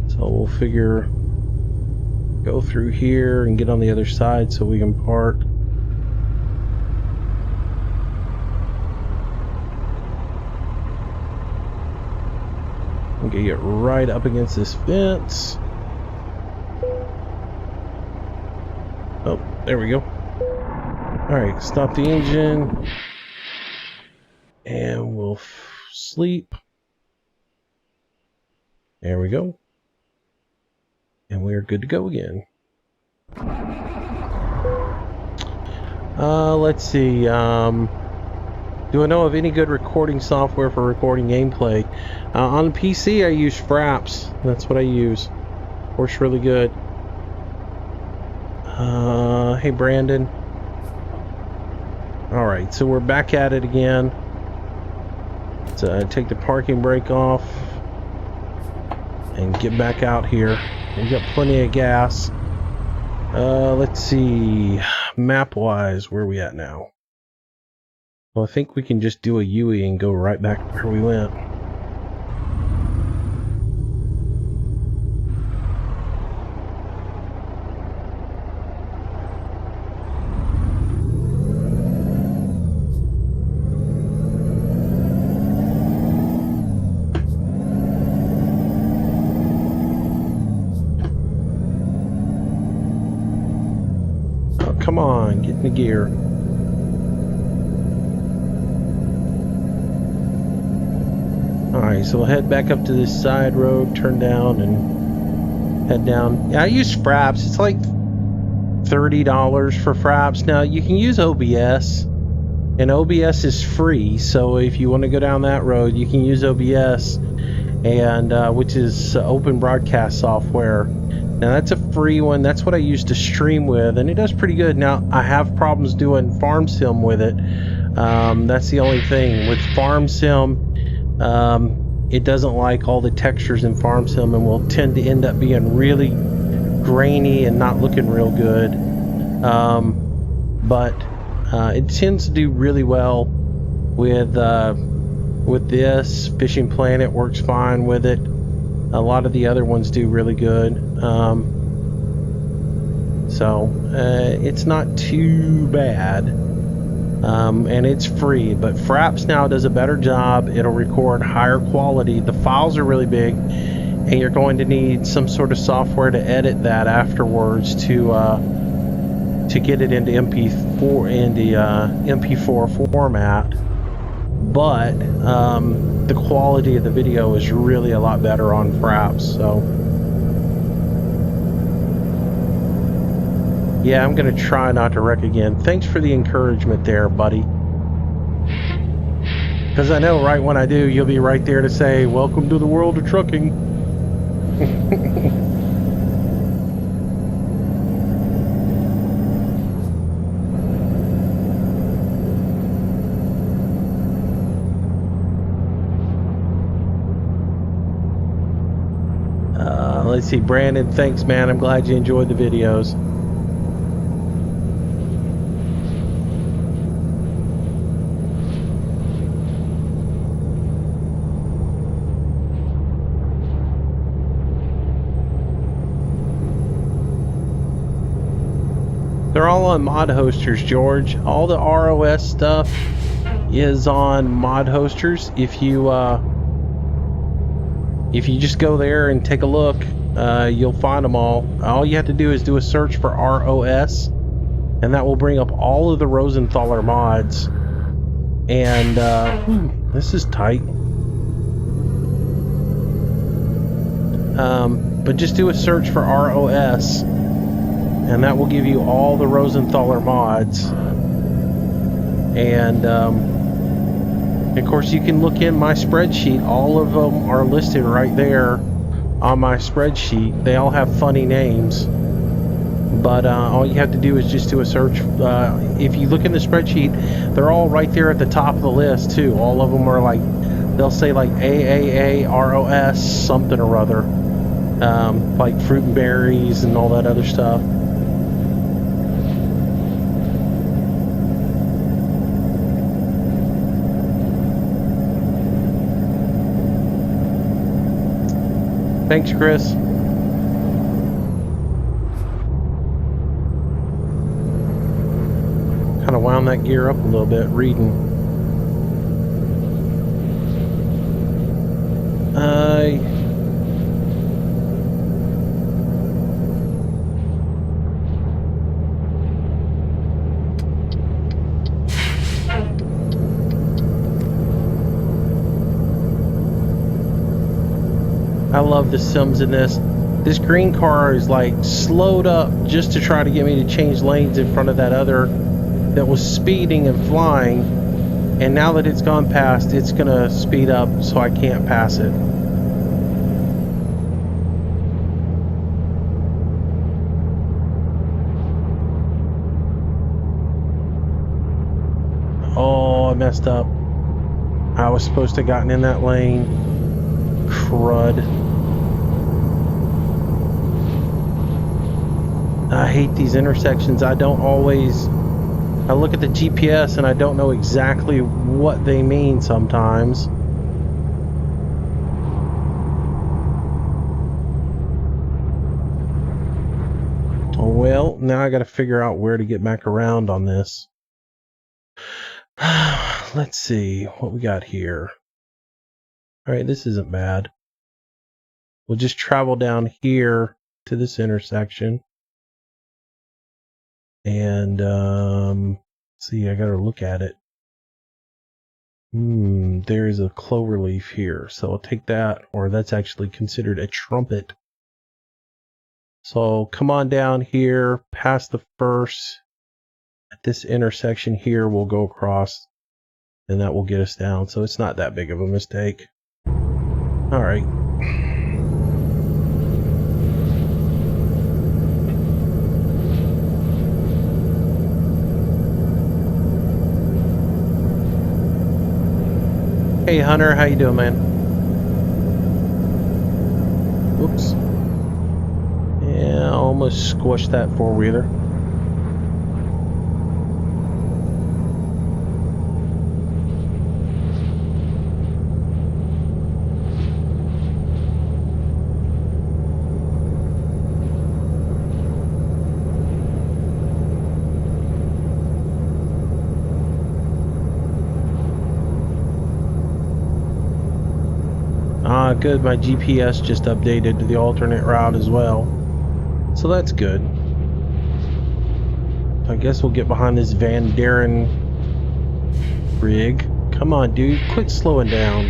So we'll figure go through here and get on the other side so we can park. I'm gonna get right up against this fence. Oh, there we go. Alright, stop the engine. And we'll sleep. There we go. And we're good to go again. Let's see. Do I know of any good recording software for recording gameplay? On the PC, I use Fraps. That's what I use. Works really good. Hey, Brandon. Alright, so we're back at it again. Let's take the parking brake off and get back out here. We've got plenty of gas. Let's see. Map-wise, where are we at now? Well, I think we can just do a UE and go right back where we went. Come on, get in the gear. Alright, so we'll head back up to this side road, turn down, and head down. Yeah, I use Fraps. It's like $30 for Fraps. Now, you can use OBS, and OBS is free, so if you want to go down that road, you can use OBS, and which is open broadcast software. Now that's a free one. That's what I used to stream with, and it does pretty good. Now I have problems doing farm sim with it. That's the only thing with farm sim. It doesn't like all the textures in farm sim, and will tend to end up being really grainy and not looking real good. But it tends to do really well with this. Fishing Planet works fine with it. A lot of the other ones do really good. So it's not too bad. And it's free, but Fraps now does a better job. It'll record higher quality. The files are really big, and you're going to need some sort of software to edit that afterwards to get it into MP4 format. But the quality of the video is really a lot better on Fraps. So yeah, I'm gonna try not to wreck again. Thanks for the encouragement there, buddy. Because I know right when I do, you'll be right there to say, welcome to the world of trucking. Let's see, Brandon, thanks, man. I'm glad you enjoyed the videos. They're all on mod hosters, George. All the ROS stuff is on mod hosters. If you just go there and take a look, you'll find them all. All you have to do is do a search for ROS, and that will bring up all of the Rosenthaler mods. And this is tight. But just do a search for ROS, and that will give you all the Rosenthaler mods. And of course, you can look in my spreadsheet. All of them are listed right there on my spreadsheet. They all have funny names, but all you have to do is just do a search. If you look in the spreadsheet, they're all right there at the top of the list too. All of them are like, they'll say like AAA ROS something or other, like fruit and berries and all that other stuff. Thanks, Chris. Kind of wound that gear up a little bit reading. I love the sims in this. This green car is like slowed up just to try to get me to change lanes in front of that other that was speeding and flying. And now that it's gone past, it's gonna speed up so I can't pass it. Oh, I messed up. I was supposed to have gotten in that lane. Crud. I hate these intersections. I don't always... I look at the GPS and I don't know exactly what they mean sometimes. Oh well, now I gotta figure out where to get back around on this. Let's see what we got here. Alright, this isn't bad. We'll just travel down here to this intersection. And see, I gotta look at it. There's a clover leaf here, so I'll take that, or that's actually considered a trumpet. So come on down here, past the first. At this intersection here, we'll go across, and that will get us down. So it's not that big of a mistake. All right. Hey Hunter, how you doing, man? Whoops. Yeah, almost squished that four-wheeler. Ah, good. My GPS just updated to the alternate route as well. So that's good. I guess we'll get behind this Van Daren rig. Come on, dude. Quit slowing down.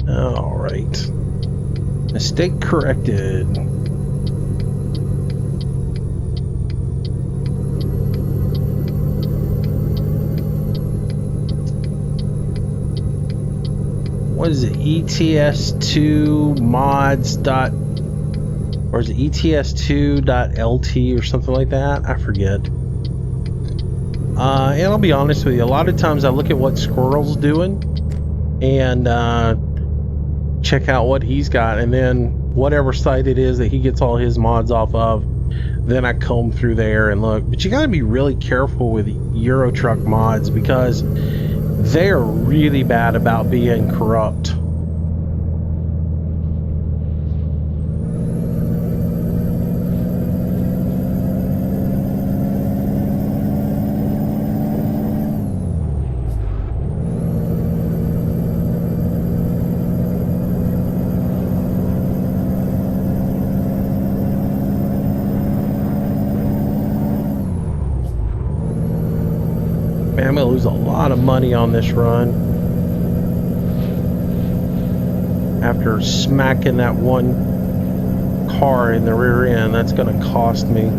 All right. Mistake corrected. What is it? ETS2 mods dot, or is it ETS2.LT or something like that? I forget. And I'll be honest with you, a lot of times I look at what Squirrel's doing and check out what he's got, and then whatever site it is that he gets all his mods off of, then I comb through there and look. But you got to be really careful with Euro Truck mods because they're really bad about being corrupt. Man, I'm gonna lose a lot of money on this run after smacking that one car in the rear end. That's gonna cost me.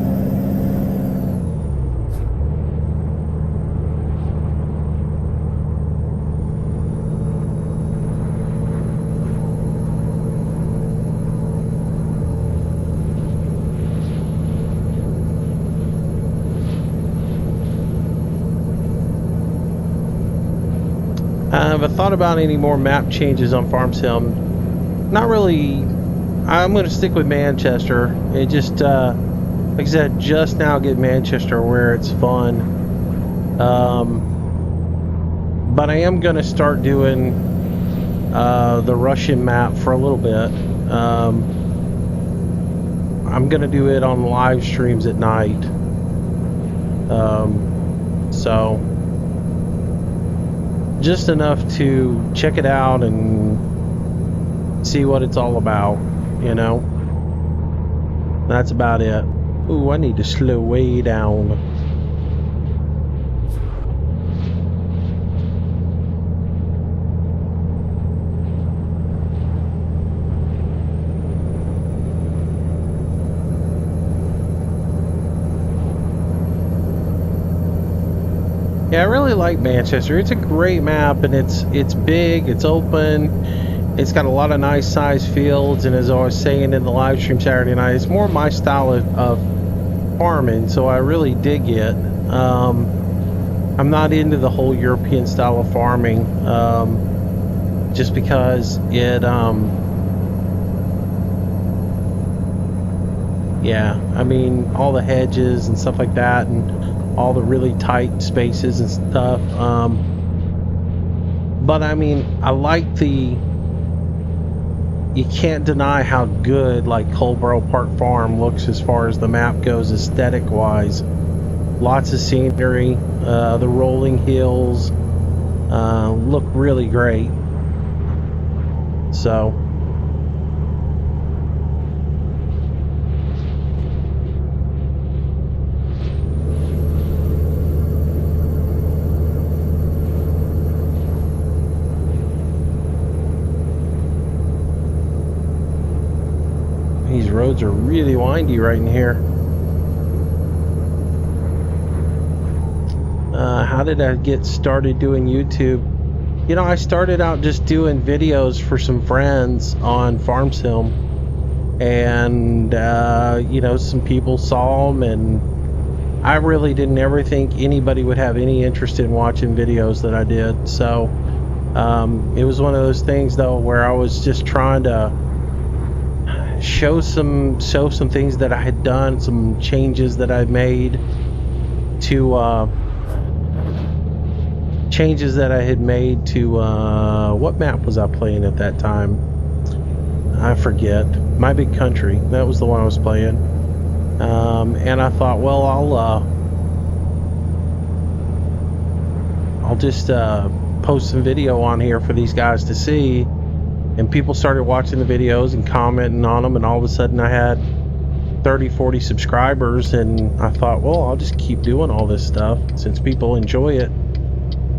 Have I thought about any more map changes on Farm Sim? Not really. I'm going to stick with Manchester. It just, like I said, just now get Manchester where it's fun. But I am going to start doing the Russian map for a little bit. I'm going to do it on live streams at night. So just enough to check it out and see what it's all about, you know. That's about it. Ooh, I need to slow way down. Yeah, I really like Manchester. It's a great map, and it's big, it's open, it's got a lot of nice sized fields, and as I was saying in the live stream Saturday night, it's more my style of farming, so I really dig it. I'm not into the whole European style of farming, just because it, yeah, I mean, all the hedges and stuff like that, and all the really tight spaces and stuff. But I mean, I like you can't deny how good like Colborough Park Farm looks as far as the map goes aesthetic wise. Lots of scenery, the rolling hills look really great. So roads are really windy right in here. How did I get started doing YouTube? You know, I started out just doing videos for some friends on Farm Sim, and you know, some people saw them, and I really didn't ever think anybody would have any interest in watching videos that I did. So it was one of those things though where I was just trying to show some things that I had done, some changes that I've made to what map was I playing at that time? I forget. My Big Country. That was the one I was playing. And I thought, well, I'll just post some video on here for these guys to see. And people started watching the videos and commenting on them, and all of a sudden I had 30-40 subscribers, and I thought, well, I'll just keep doing all this stuff since people enjoy it.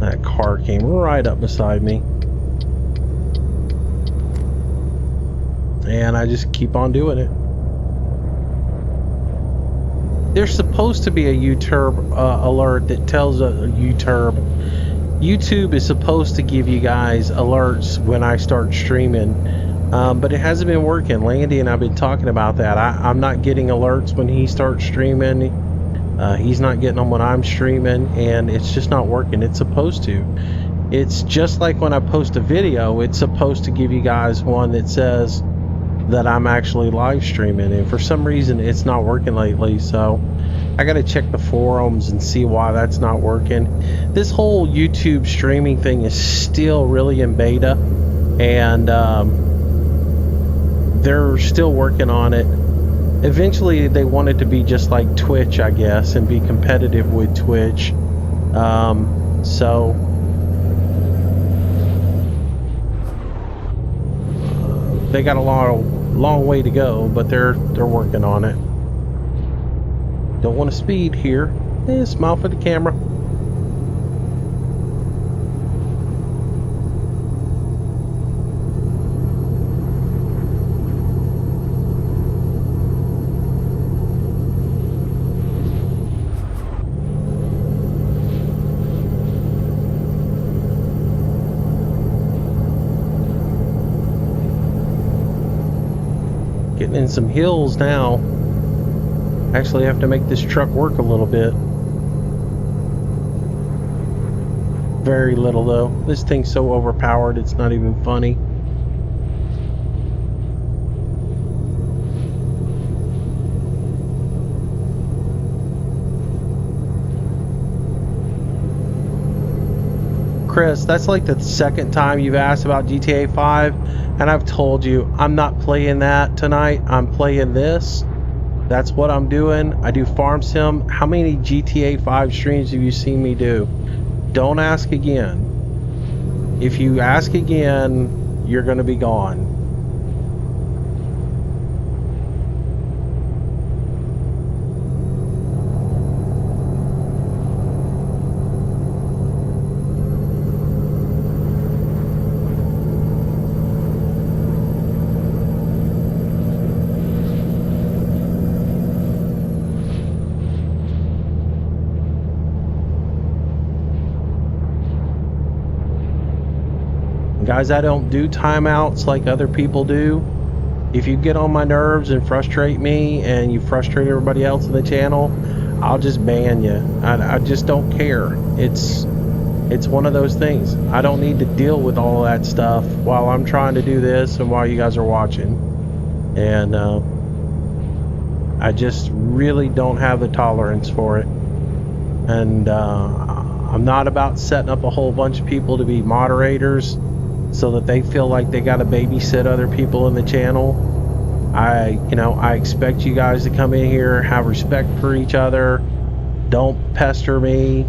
That car came right up beside me, and I just keep on doing it. There's supposed to be a YouTube alert that tells YouTube is supposed to give you guys alerts when I start streaming, but it hasn't been working. Landy and I've been talking about that. I'm not getting alerts when he starts streaming. He's not getting them when I'm streaming, and it's just not working. It's supposed to. It's just like when I post a video, it's supposed to give you guys one that says that I'm actually live streaming, and for some reason it's not working lately. So I gotta check the forums and see why that's not working. This whole YouTube streaming thing is still really in beta, and they're still working on it. Eventually they want it to be just like Twitch, I guess, and be competitive with Twitch. So they got a long way to go, but they're working on it. Don't want to speed here. Smile for the camera. Getting in some hills now. Actually have to make this truck work a little bit. Very little though. This thing's so overpowered it's not even funny. Chris, that's like the second time you've asked about GTA 5, and I've told you I'm not playing that tonight. I'm playing this. That's what I'm doing. I do Farm Sim. How many GTA 5 streams have you seen me do? Don't ask again. If you ask again, you're going to be gone. Guys, I don't do timeouts like other people do. If you get on my nerves and frustrate me and you frustrate everybody else in the channel, I'll just ban you. I just don't care. It's one of those things. I don't need to deal with all that stuff while I'm trying to do this and while you guys are watching. And I just really don't have the tolerance for it. And I'm not about setting up a whole bunch of people to be moderators so that they feel like they got to babysit other people in the channel. I expect you guys to come in here, have respect for each other. Don't pester me.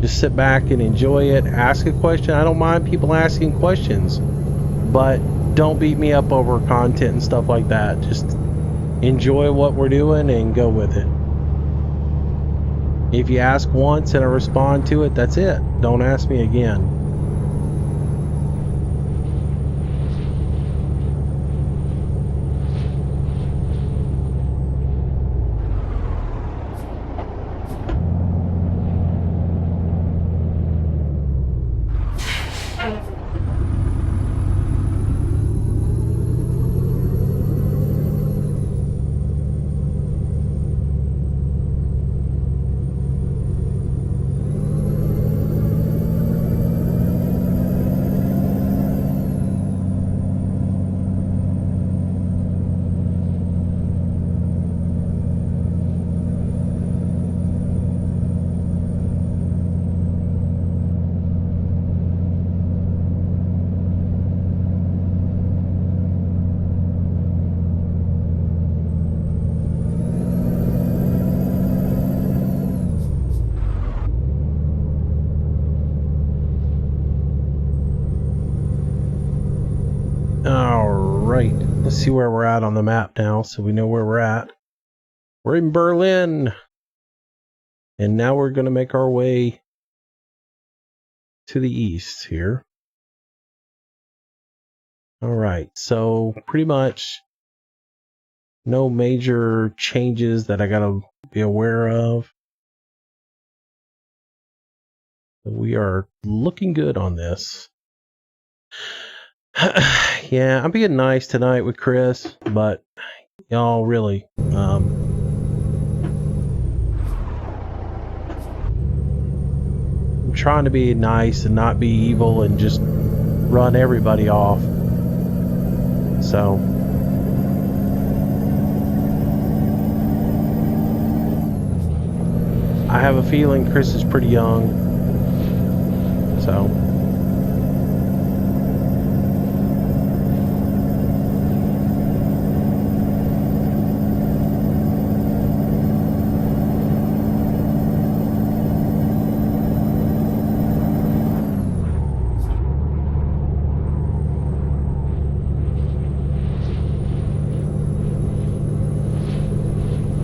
Just sit back and enjoy it. Ask a question. I don't mind people asking questions, but don't beat me up over content and stuff like that. Just enjoy what we're doing and go with it. If you ask once and I respond to it, that's it. Don't ask me again. right, let's see where we're at on the map now, so we know where we're at. We're in Berlin, and now we're going to make our way to the east here. All right, so pretty much no major changes that I got to be aware of. We are looking good on this. Yeah, I'm being nice tonight with Chris, but y'all really, I'm trying to be nice and not be evil and just run everybody off. So I have a feeling Chris is pretty young. So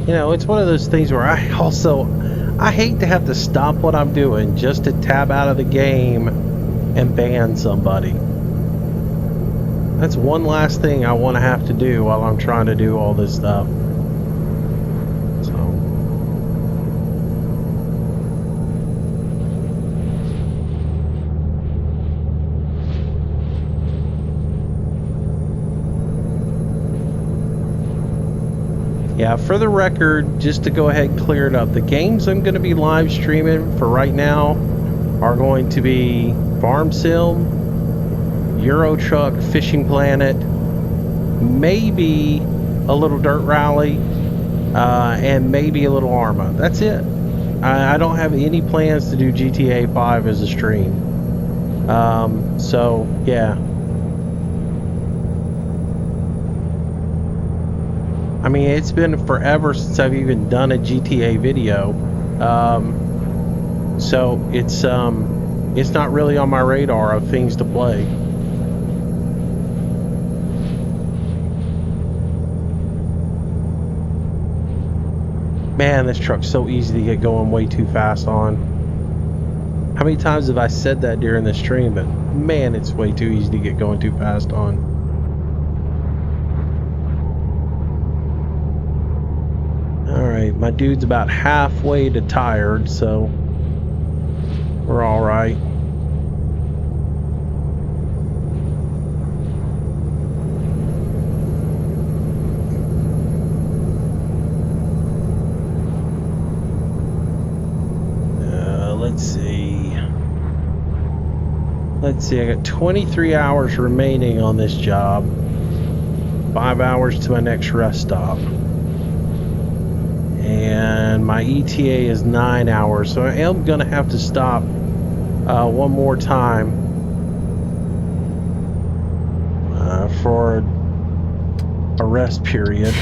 you know, it's one of those things where I hate to have to stop what I'm doing just to tab out of the game and ban somebody. That's one last thing I want to have to do while I'm trying to do all this stuff. So yeah, for the record, just to go ahead and clear it up, the games I'm going to be live streaming for right now are going to be Farm Sim, Euro Truck, Fishing Planet, maybe a little Dirt Rally, and maybe a little Arma. That's it. I don't have any plans to do GTA 5 as a stream. So yeah. I mean, it's been forever since I've even done a GTA video. So it's not really on my radar of things to play. Man, this truck's so easy to get going way too fast on. How many times have I said that during the stream? But man, it's way too easy to get going too fast on. Alright, my dude's about halfway to tired, so we're alright. Let's see, I got 23 hours remaining on this job. 5 hours to my next rest stop. And my ETA is 9 hours, so I am gonna have to stop one more time for a rest period.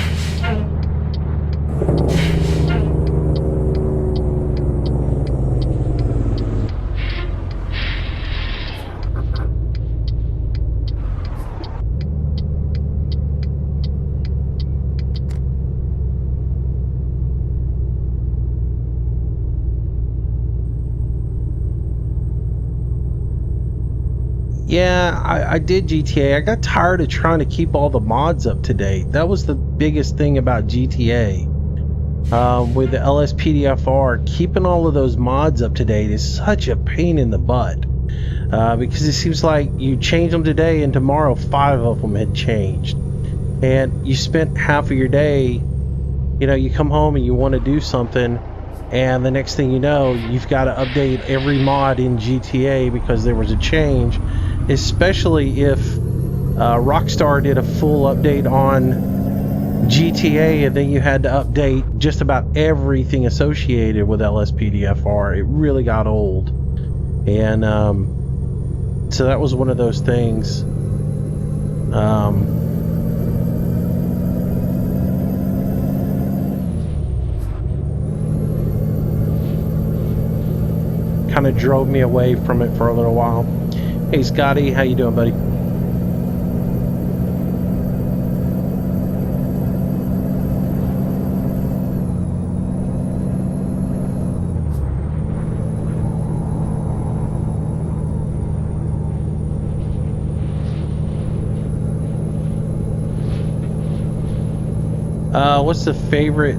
Yeah, I did GTA. I got tired of trying to keep all the mods up to date. That was the biggest thing about GTA. With the LSPDFR, keeping all of those mods up to date is such a pain in the butt. Because it seems like you change them today and tomorrow 5 of them had changed. And you spent half of your day, you know, you come home and you want to do something, and the next thing you know, you've got to update every mod in GTA because there was a change. Especially if Rockstar did a full update on GTA and then you had to update just about everything associated with LSPDFR. It really got old. And so that was one of those things. Kind of drove me away from it for a little while. Hey Scotty, how you doing, buddy? What's the favorite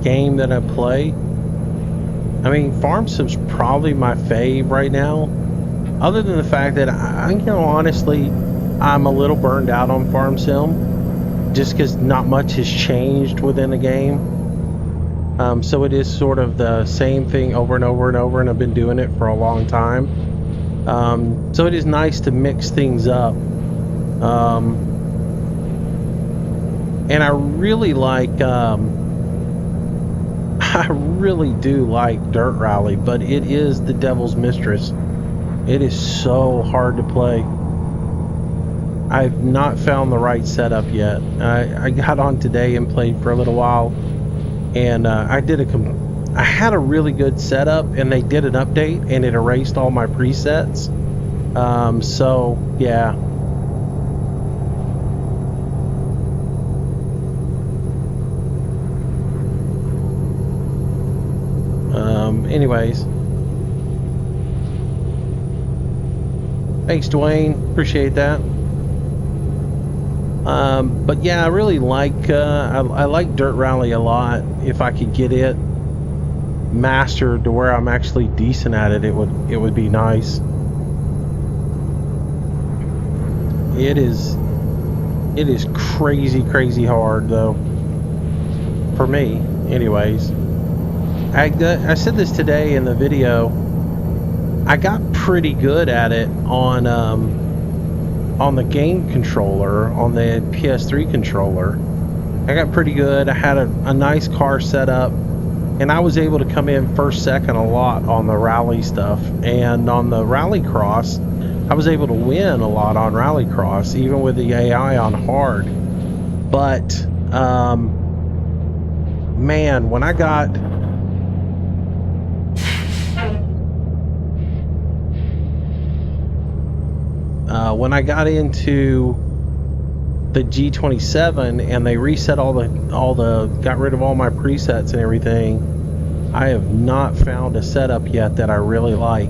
game that I play? I mean, Farm Sim's probably my fave right now. Other than the fact that honestly, I'm a little burned out on Farm Sim, just because not much has changed within the game. So it is sort of the same thing over and over and over, and I've been doing it for a long time. So it is nice to mix things up. And I really like, I really do like Dirt Rally, but it is the devil's mistress. It is so hard to play. I've not found the right setup yet. I got on today and played for a little while, and I had a really good setup, and they did an update, and it erased all my presets. So yeah. Anyways, thanks, Dwayne. Appreciate that. But yeah, I really like I like Dirt Rally a lot. If I could get it mastered to where I'm actually decent at it, it would be nice. It is crazy hard though. For me, anyways. I said this today in the video. I got pretty good at it on the game controller, on the PS3 controller. I got pretty good. I had a nice car set up, and I was able to come in first, second a lot on the rally stuff. And on the rallycross, I was able to win a lot on rallycross, even with the AI on hard. But man, when I got into the G27 and they reset got rid of all my presets and everything, I have not found a setup yet that I really like.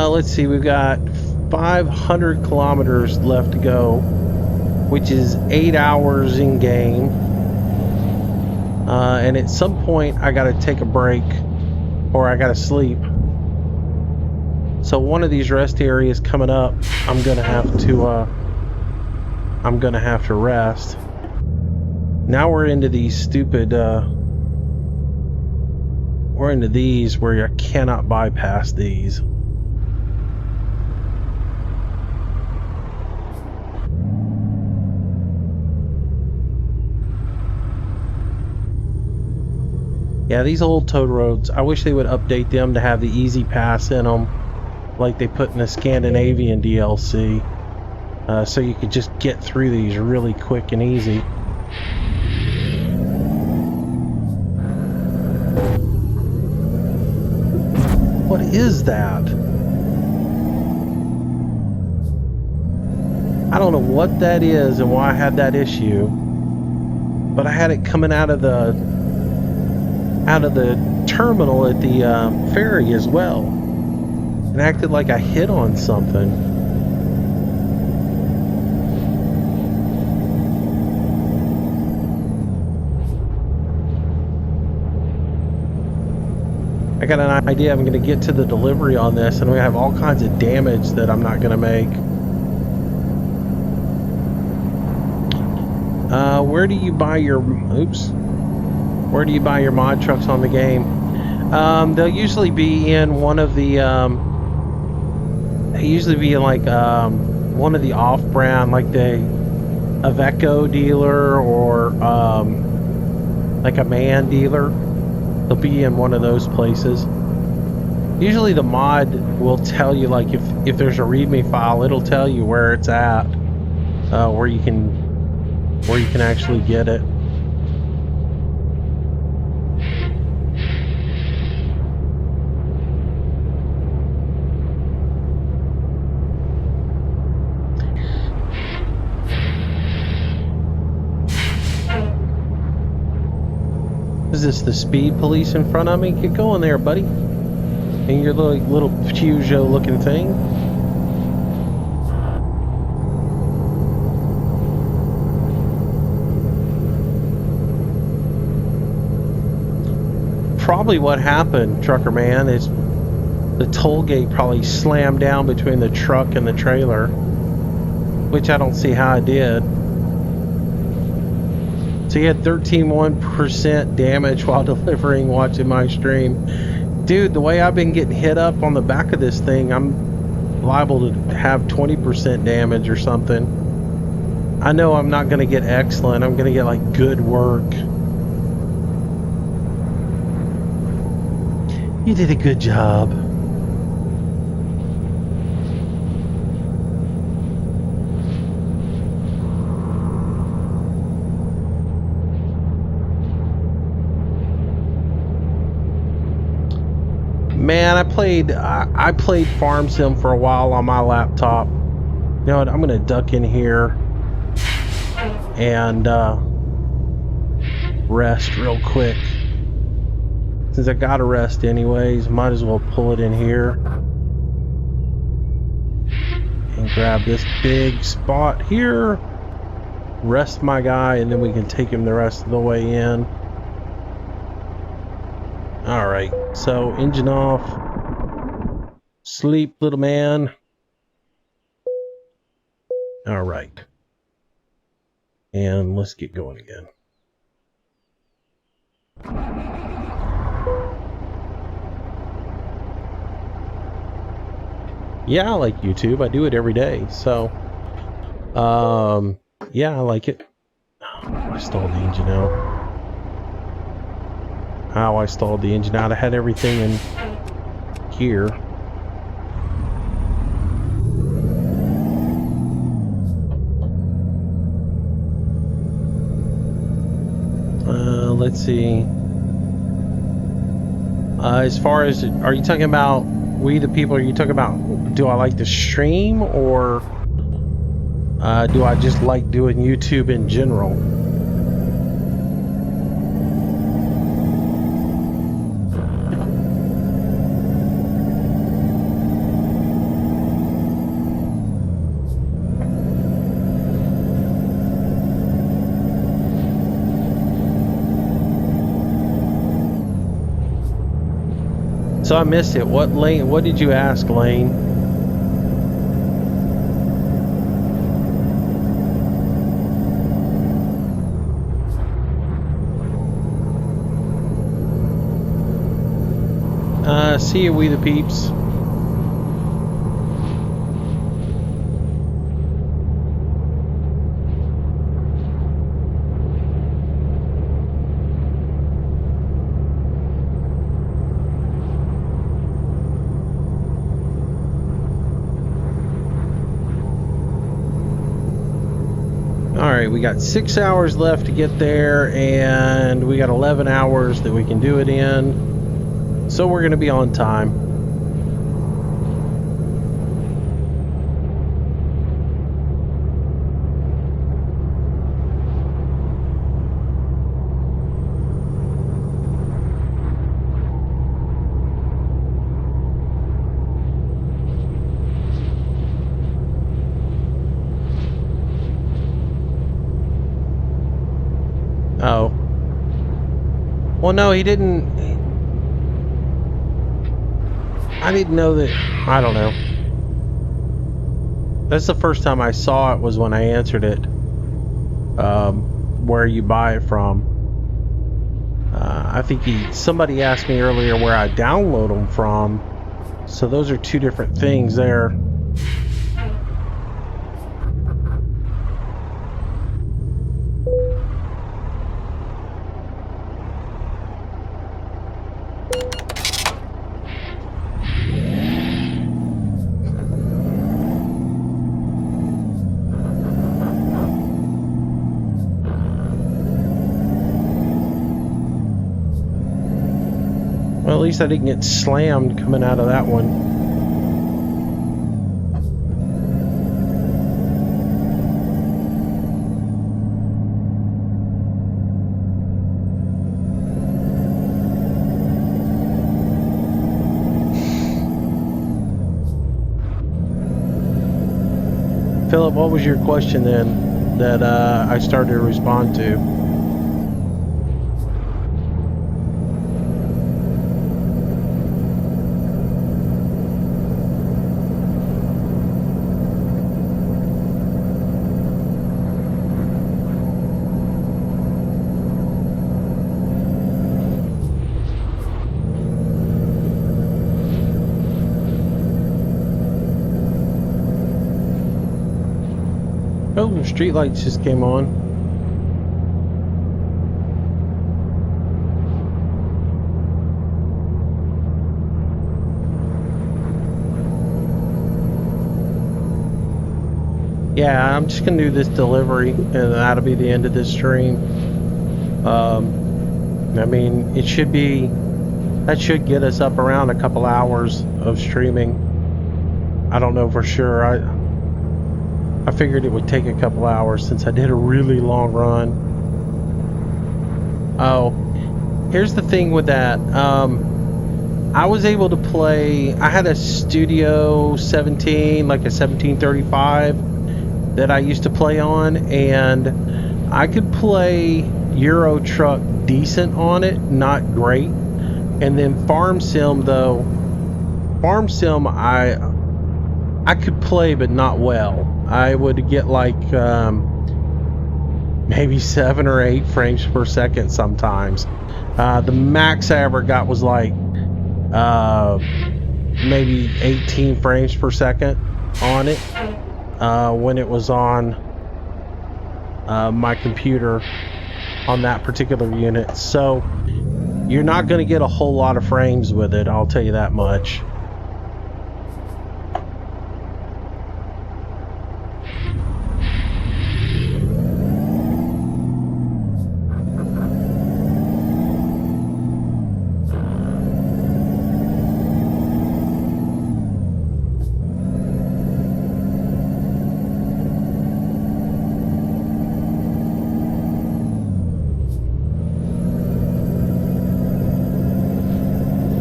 Let's see, we've got 500 kilometers left to go, which is 8 hours in game. And at some point I gotta take a break or I gotta sleep. So one of these rest areas coming up, I'm gonna have to rest. Now we're into these stupid we're into these where you cannot bypass these. Yeah, these old toad roads, I wish they would update them to have the easy pass in them like they put in the Scandinavian DLC, so you could just get through these really quick and easy. What is that? I don't know what that is and why I had that issue, but I had it coming out of the terminal at the ferry as well, and acted like I hit on something. I got an idea. I'm going to get to the delivery on this, and we have all kinds of damage that I'm not going to make. Where do you buy your... Oops. Where do you buy your mod trucks on the game? They'll usually be in one of the... they usually be in like one of the off-brand, like the Iveco dealer or like a Man dealer. They'll be in one of those places. Usually the mod will tell you, like, if there's a README file, it'll tell you where it's at, where you can actually get it. this, the speed police in front of me? Get going there, buddy. And your little Peugeot looking thing. Probably what happened, trucker man, is the toll gate probably slammed down between the truck and the trailer, which I don't see how it did. So you had 13.1% damage while delivering, watching my stream. Dude, the way I've been getting hit up on the back of this thing, I'm liable to have 20% damage or something. I know I'm not going to get excellent. I'm going to get like good work. You did a good job. Man, I played Farm Sim for a while on my laptop. You know what? I'm gonna duck in here and rest real quick. Since I gotta rest anyways, might as well pull it in here and grab this big spot here. Rest my guy, and then we can take him the rest of the way in. All right, so engine off. Sleep, little man. All right. And let's get going again. Yeah, I like YouTube. I do it every day. So, yeah, I like it. Oh, I stalled the engine out. How I stalled the engine out. I had everything in here. Let's see. As far as, are you talking about we the people? Are you talking about, do I like to stream, or do I just like doing YouTube in general? So I missed it. What lane? What did you ask, Lane? See you, we the peeps. Alright, we got 6 hours left to get there, and we got 11 hours that we can do it in. So we're going to be on time. Oh. Well, no, he didn't. I didn't know that. I don't know. That's the first time I saw it, was when I answered it. Where you buy it from. I think somebody asked me earlier where I download them from. So those are two different things there. Well, at least I didn't get slammed coming out of that one. Philip, what was your question then that I started to respond to? Oh, streetlights just came on. Yeah, I'm just gonna do this delivery, and that'll be the end of this stream. I mean, that should get us up around a couple hours of streaming. I don't know for sure. I figured it would take a couple hours since I did a really long run. Oh, here's the thing with that. I was able to play, I had a Studio 17, like a 1735 that I used to play on, and I could play Euro Truck decent on it, not great. And then Farm Sim though, Farm Sim I could play but not well. I would get like maybe 7 or 8 frames per second sometimes. The max I ever got was like maybe 18 frames per second on it when it was on my computer on that particular unit. So you're not going to get a whole lot of frames with it, I'll tell you that much.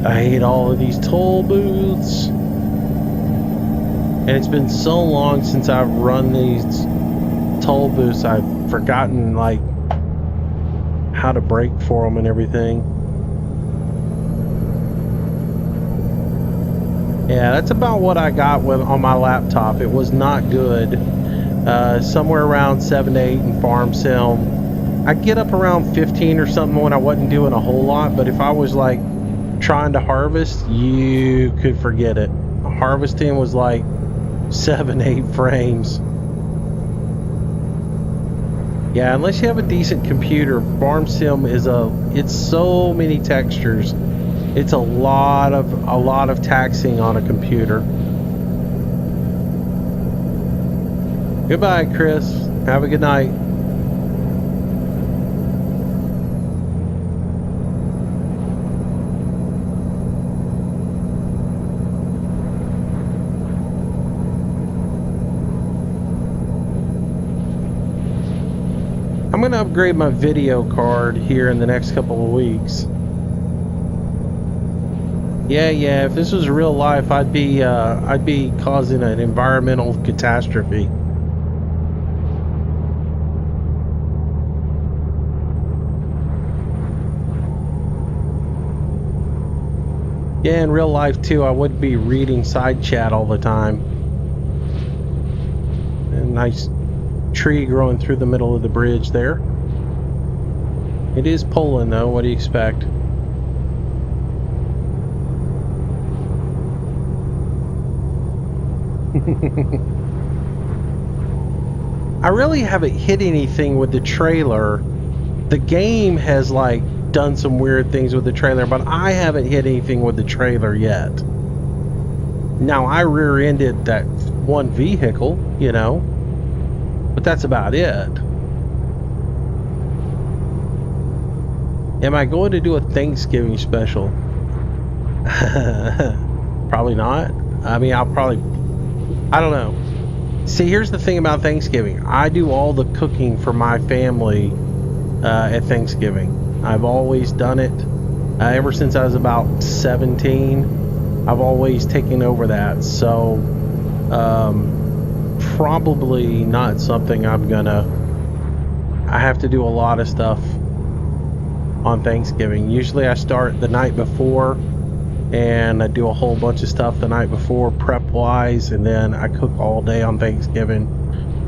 I hate all of these toll booths. And it's been so long since I've run these toll booths, I've forgotten like how to brake for them and everything. Yeah, that's about what I got on my laptop. It was not good. Somewhere around 7 to 8 in Farm Sim. I'd get up around 15 or something when I wasn't doing a whole lot, but if I was like trying to harvest, you could forget it. Harvesting was like 7, 8 frames. Yeah, unless you have a decent computer, Farm Sim it's so many textures. It's a lot of taxing on a computer. Goodbye, Chris. Have a good night. I'm gonna upgrade my video card here in the next couple of weeks. Yeah, if this was real life, I'd be causing an environmental catastrophe. Yeah, in real life too, I would be reading side chat all the time. A nice tree growing through the middle of the bridge there. It is Poland though, what do you expect? I really haven't hit anything with the trailer. The game has like done some weird things with the trailer, but I haven't hit anything with the trailer yet. Now I rear-ended that one vehicle, you know, but that's about it. Am I going to do a Thanksgiving special? Probably not. I mean, I don't know. See, here's the thing about Thanksgiving. I do all the cooking for my family at Thanksgiving. I've always done it. Ever since I was about 17, I've always taken over that. So probably not something I have to do a lot of stuff on Thanksgiving. Usually I start the night before and I do a whole bunch of stuff the night before prep wise, and then I cook all day on Thanksgiving,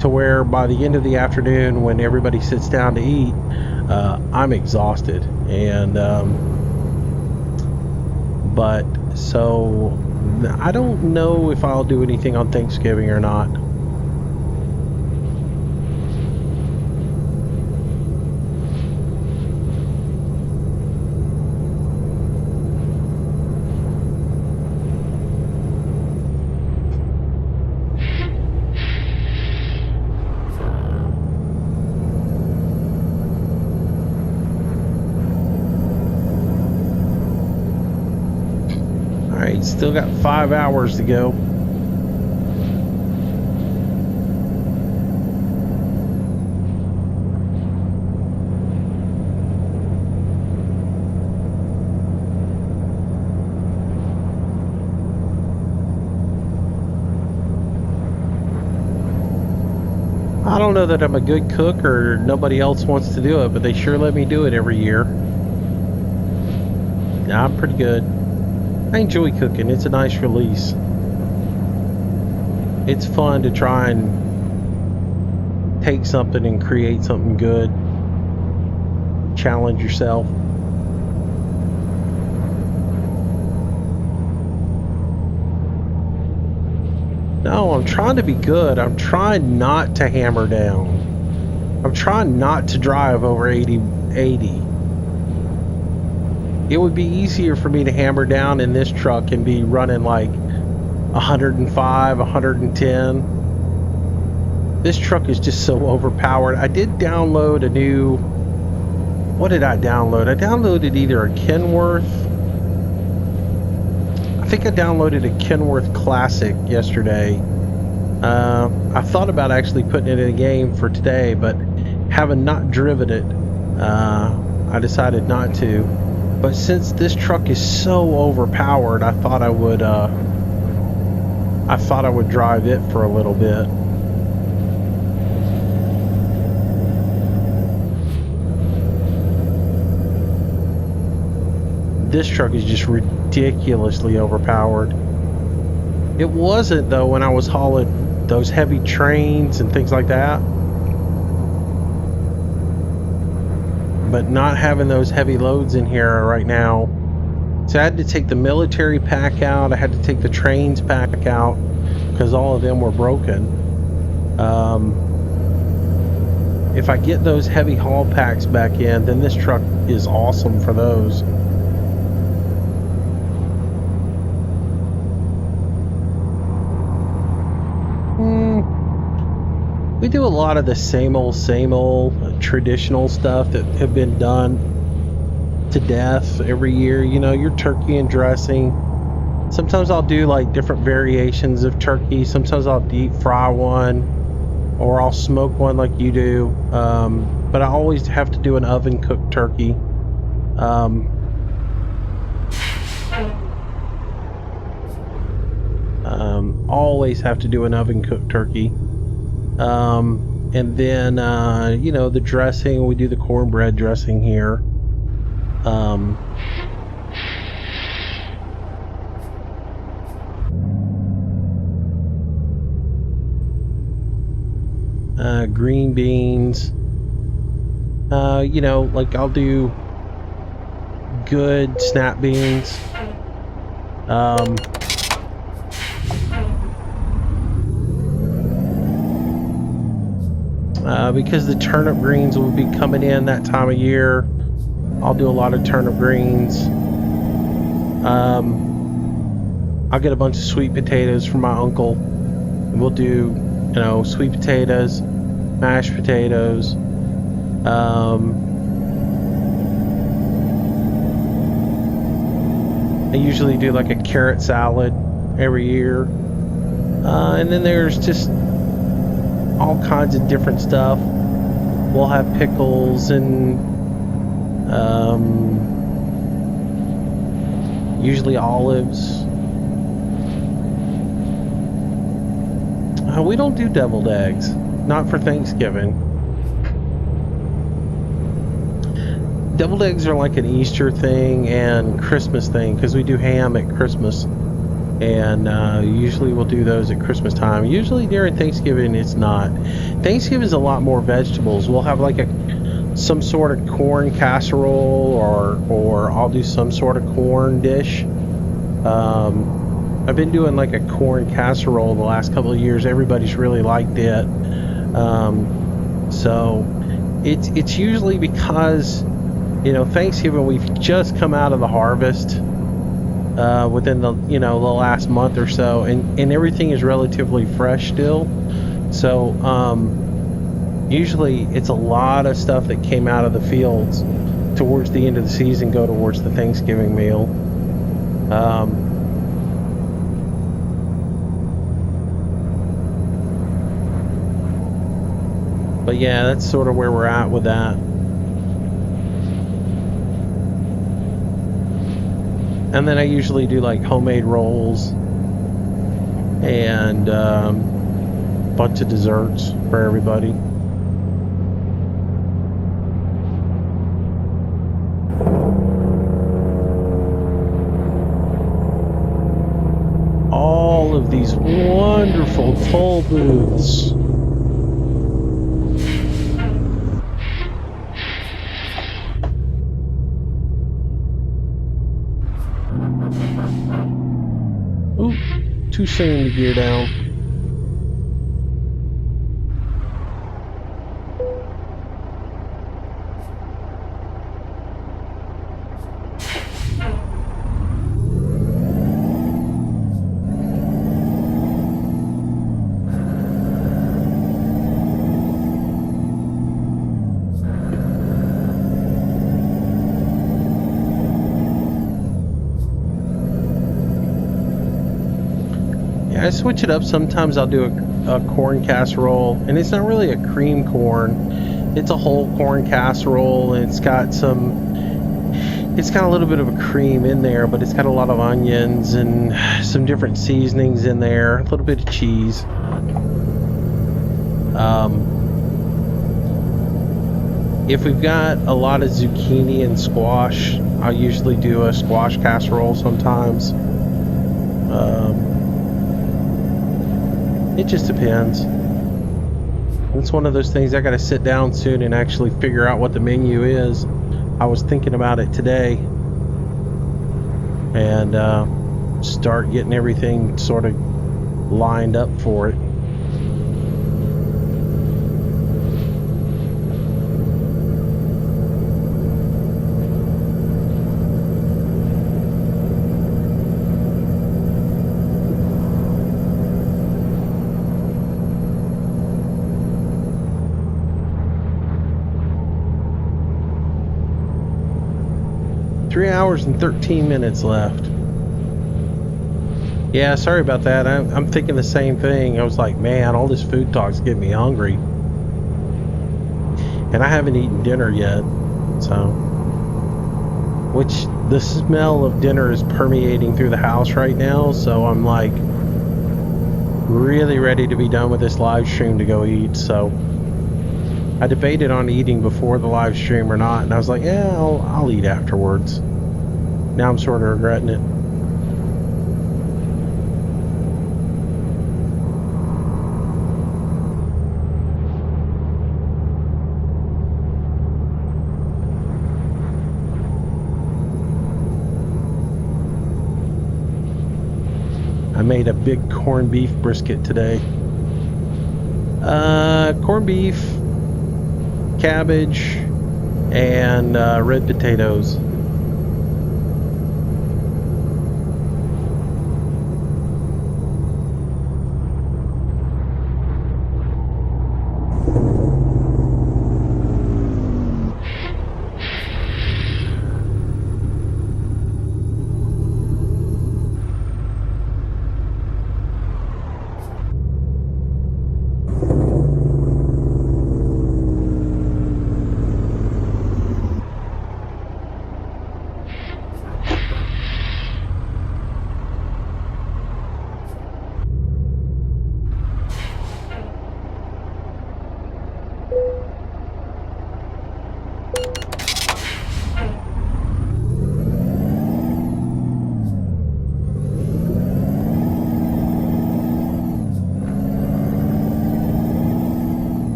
to where by the end of the afternoon when everybody sits down to eat, I'm exhausted. And but so I don't know if I'll do anything on Thanksgiving or not. All right, still got 5 hours to go. I don't know that I'm a good cook or nobody else wants to do it, but they sure let me do it every year. Yeah, I'm pretty good. I enjoy cooking. It's a nice release. It's fun to try and take something and create something good. Challenge yourself. No, I'm trying to be good. I'm trying not to hammer down. I'm trying not to drive over 80. It would be easier for me to hammer down in this truck and be running like 105, 110. This truck is just so overpowered. I did download a new... What did I download? I downloaded either a Kenworth... I think I downloaded a Kenworth Classic yesterday. I thought about actually putting it in a game for today, but having not driven it, I decided not to. But since this truck is so overpowered, I thought I would drive it for a little bit. This truck is just ridiculously overpowered. It wasn't though when I was hauling those heavy trains and things like that. But not having those heavy loads in here right now. So I had to take the military pack out. I had to take the trains pack out because all of them were broken. If I get those heavy haul packs back in, then this truck is awesome for those. We do a lot of the same old traditional stuff that have been done to death every year. You know, your turkey and dressing. Sometimes I'll do like different variations of turkey. Sometimes I'll deep fry one, or I'll smoke one like you do. But I always have to do an oven cooked turkey. Always have to do an oven cooked turkey. And then, you know, the dressing, we do the cornbread dressing here. Green beans. You know, like I'll do good snap beans. Because the turnip greens will be coming in that time of year, I'll do a lot of turnip greens. I'll get a bunch of sweet potatoes from my uncle, and we'll do, you know, sweet potatoes, mashed potatoes. I usually do like a carrot salad every year. And then there's just all kinds of different stuff. We'll have pickles and usually olives. We don't do deviled eggs. Not for Thanksgiving. Deviled eggs are like an Easter thing and Christmas thing because we do ham at Christmas. And usually we'll do those at Christmas time. Usually during Thanksgiving, it's not. Thanksgiving is a lot more vegetables. We'll have like some sort of corn casserole, or I'll do some sort of corn dish. I've been doing like a corn casserole the last couple of years. Everybody's really liked it. So it's usually because, you know, Thanksgiving, we've just come out of the harvest within the, you know, the last month or so, and everything is relatively fresh still. So usually it's a lot of stuff that came out of the fields towards the end of the season go towards the Thanksgiving meal. But yeah, that's sort of where we're at with that. And then I usually do like homemade rolls and bunch of desserts for everybody. All of these wonderful toll booths. Ooh, too soon to gear down. I switch it up. Sometimes I'll do a corn casserole, and it's not really a cream corn. It's a whole corn casserole, and it's got a little bit of a cream in there, but it's got a lot of onions and some different seasonings in there, a little bit of cheese. If we've got a lot of zucchini and squash, I'll usually do a squash casserole sometimes. It just depends. It's one of those things I gotta sit down soon and actually figure out what the menu is. I was thinking about it today and start getting everything sort of lined up for it. Three hours and 13 minutes left. Yeah, sorry about that. I'm thinking the same thing. I was like, man, all this food talk's getting me hungry. And I haven't eaten dinner yet. So, which the smell of dinner is permeating through the house right now. So I'm like really ready to be done with this live stream to go eat. So I debated on eating before the live stream or not, and I was like, yeah, I'll eat afterwards. Now I'm sort of regretting it. I made a big corned beef brisket today. Corned beef, cabbage, and red potatoes.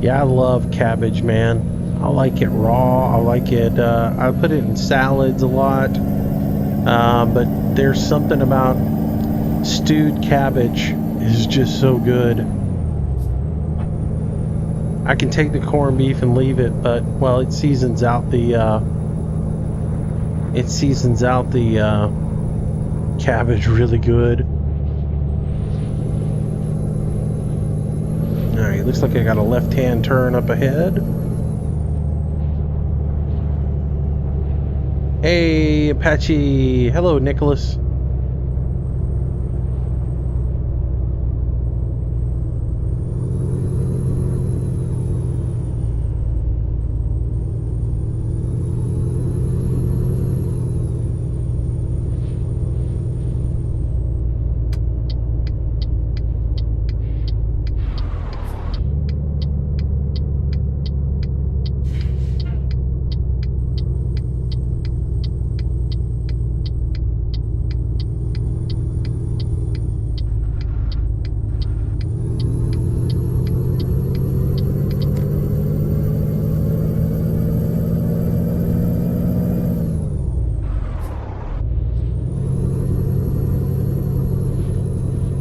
Yeah, I love cabbage, man. I like it raw. I like it. I put it in salads a lot. But there's something about stewed cabbage is just so good. I can take the corned beef and leave it, but well, it seasons out the cabbage really good. All right, looks like I got a left-hand turn up ahead. Hey, Apache. Hello, Nicholas.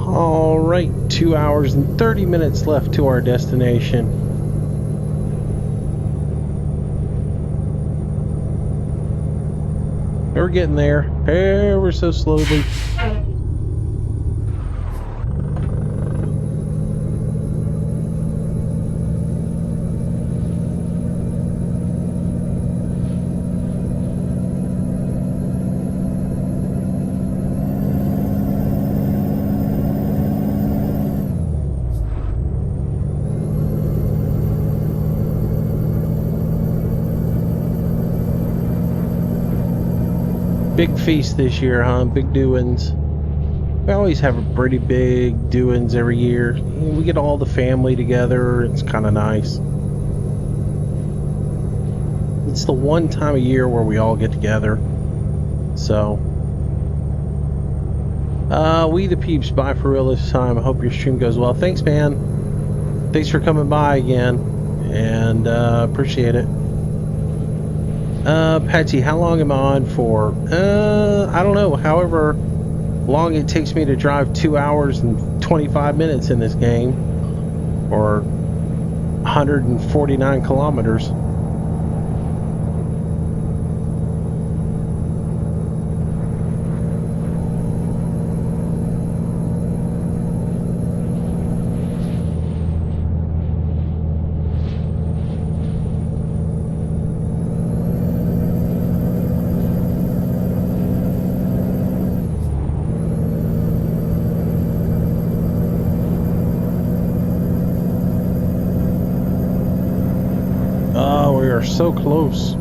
All right, 2 hours and 30 minutes left to our destination. We're getting there ever so slowly. Big feast this year, huh? Big doings. We always have a pretty big doings every year. We get all the family together. It's kind of nice. It's the one time a year where we all get together. So, we the peeps, bye for real this time. I hope your stream goes well. Thanks, man. Thanks for coming by again, and appreciate it. Patsy, how long am I on for? I don't know. However long it takes me to drive 2 hours and 25 minutes in this game, or 149 kilometers. So close.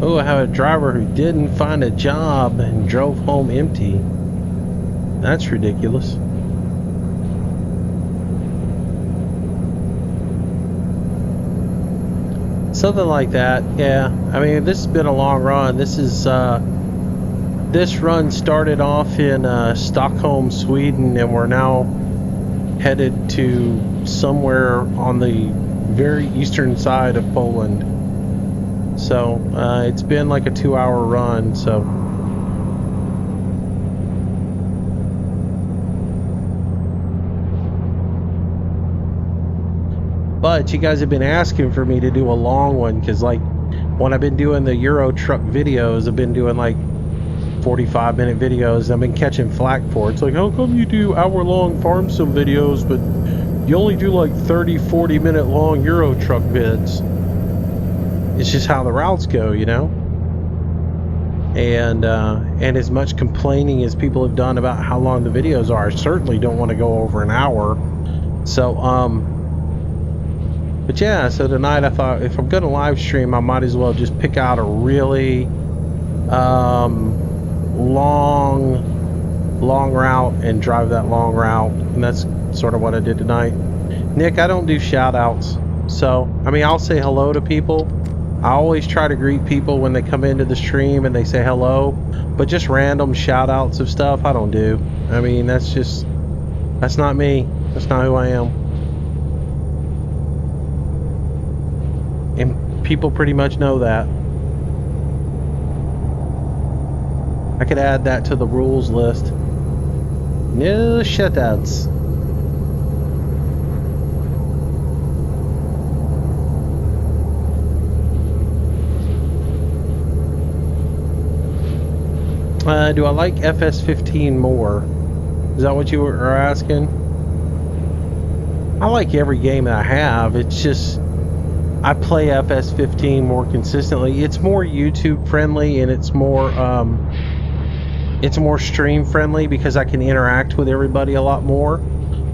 Oh, I have a driver who didn't find a job and drove home empty. That's ridiculous. Something like that, yeah. I mean, this has been a long run. This run started off in Stockholm, Sweden, and we're now headed to somewhere on the very eastern side of Poland. So it's been like a 2-hour run. So but you guys have been asking for me to do a long one, because like when I've been doing the Euro truck videos, I've been doing like 45-minute videos. I've been catching flack for it. It's like, how come you do hour-long farm sim videos, but you only do like 30-40 minute long Euro truck vids? It's just how the routes go, you know. And as much complaining as people have done about how long the videos are, I certainly don't want to go over an hour. So but yeah, so tonight I thought, if I'm gonna live stream, I might as well just pick out a really long route and drive that long route, and that's sort of what I did tonight. Nick, I don't do shout outs, so I mean, I'll say hello to people. I always try to greet people when they come into the stream and they say hello, but just random shout outs of stuff I don't do. I mean, that's not me. That's not who I am. And people pretty much know that. I could add that to the rules list. No shutouts. Do I like FS15 more? Is that what you were asking? I like every game that I have. It's just I play FS15 more consistently. It's more YouTube friendly and it's more stream friendly because I can interact with everybody a lot more.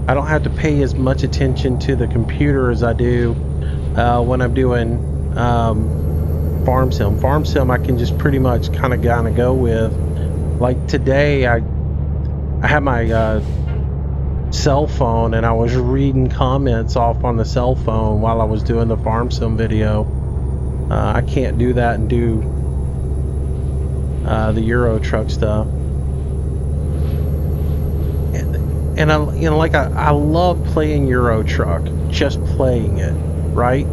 I don't have to pay as much attention to the computer as I do when I'm doing farm sim. Farm sim I can just pretty much kind of go with. Like today, I had my cell phone and I was reading comments off on the cell phone while I was doing the farm sim video. I can't do that and do the Euro truck stuff. And I love playing Euro Truck, just playing it, right?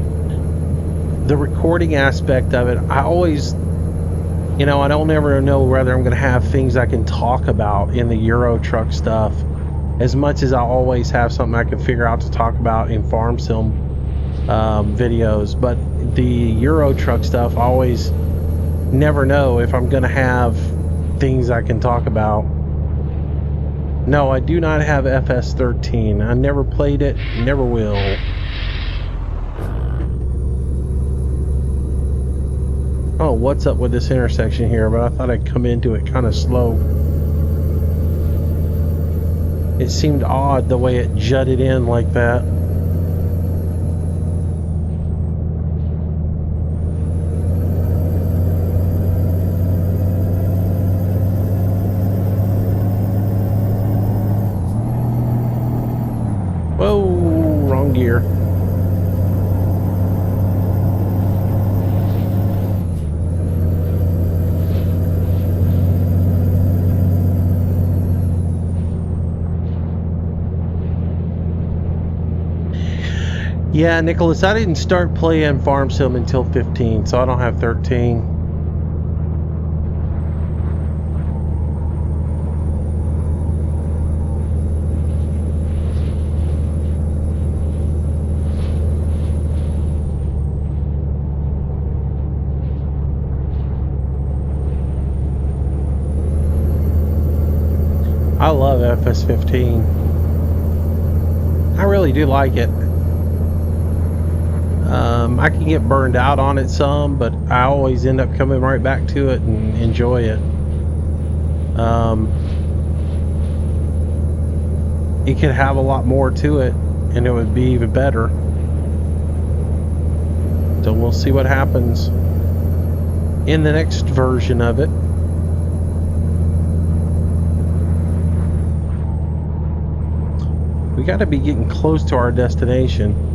The recording aspect of it, I always, I don't ever know whether I'm going to have things I can talk about in the Euro Truck stuff as much as I always have something I can figure out to talk about in farm sim videos. But the Euro Truck stuff, I always never know if I'm going to have things I can talk about. No, I do not have FS13. I never played it, never will. Oh, what's up with this intersection here? But I thought I'd come into it kind of slow. It seemed odd the way it jutted in like that. Whoa, wrong gear. Yeah, Nicholas, I didn't start playing Farm Sim until 15, so I don't have 13. I love FS15. I really do like it. I can get burned out on it some, but I always end up coming right back to it and enjoy it. It could have a lot more to it, and it would be even better. So we'll see what happens in the next version of it. We got to be getting close to our destination.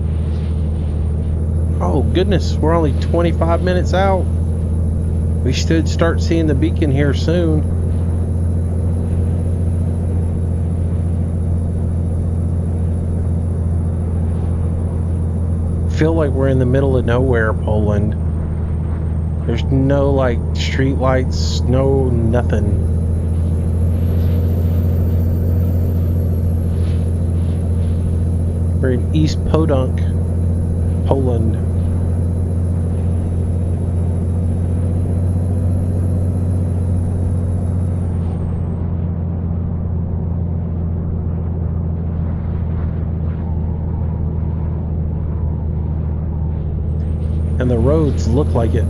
Oh goodness, we're only 25 minutes out. We should start seeing the beacon here soon. Feel like we're in the middle of nowhere, Poland. There's no like street lights, no nothing. We're in East Podunk, Poland. And the roads look like it.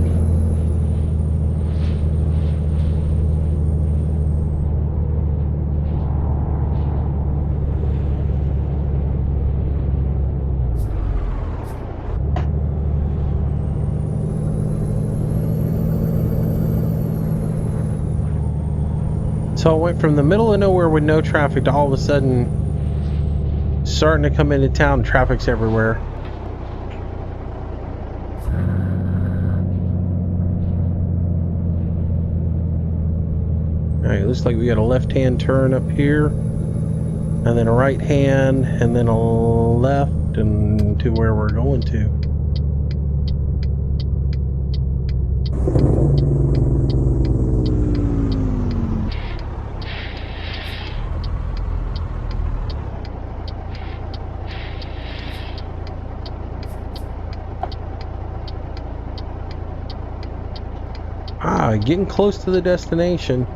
So I went from the middle of nowhere with no traffic to all of a sudden starting to come into town, traffic's everywhere. Alright, looks like we got a left-hand turn up here. and then a right hand, and then a left, and to where we're going to. Getting close to the destination.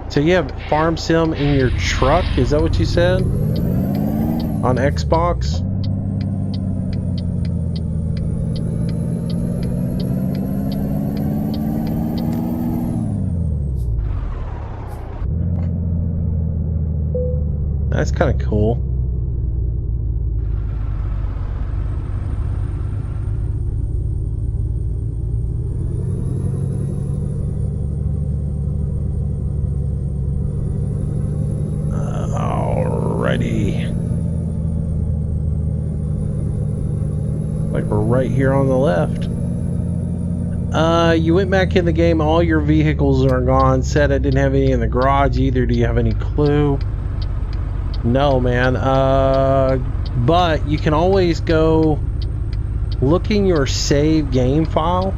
So you have Farm Sim in your truck? Is that what you said? On Xbox? That's kind of cool. Alrighty. Like we're right here on the left. You went back in the game, all your vehicles are gone. Said I didn't have any in the garage either. Do you have any clue? No, man. But you can always go look in your save game file.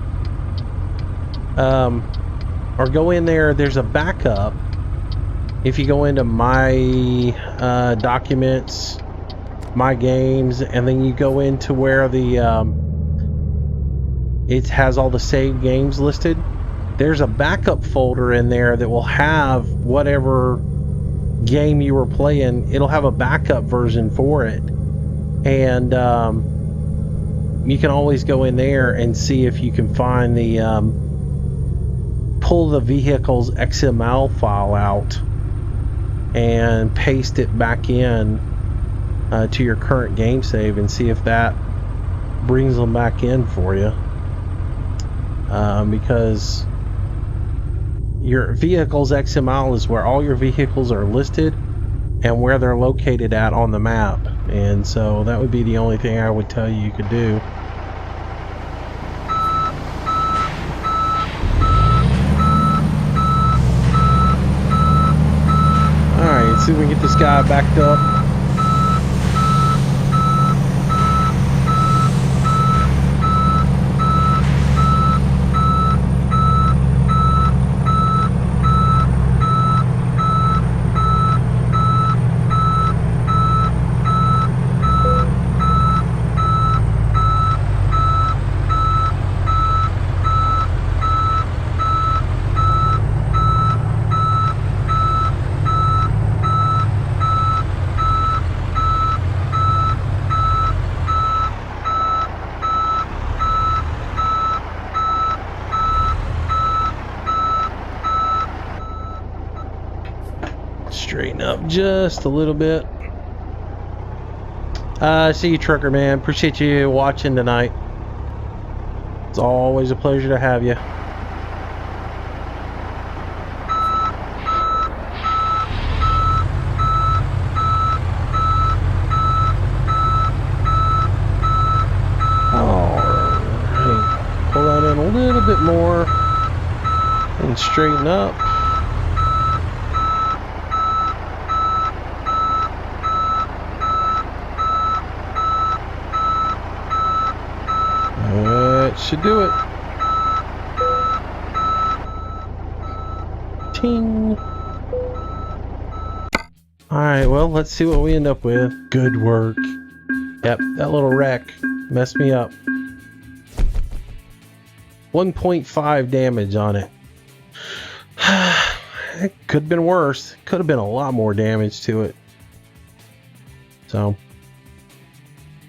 Or go in there. There's a backup. If you go into my documents, my games, and then you go into where the it has all the saved games listed, there's a backup folder in there that will have whatever game you were playing. It'll have a backup version for it, and you can always go in there and see if you can find the pull the vehicle's XML file out and paste it back in to your current game save and see if that brings them back in for you. Because your vehicle's XML is where all your vehicles are listed and where they're located at on the map. And so that would be the only thing I would tell you could do. Alright, let's see if we can get this guy backed up. Straighten up just a little bit. See you, trucker man. Appreciate you watching tonight. It's always a pleasure to have you. Alright, pull that in a little bit more and straighten up. That should do it. Ting. Alright, well, let's see what we end up with. Good work. Yep, that little wreck messed me up. 1.5 damage on it. It could have been worse. Could have been a lot more damage to it. So.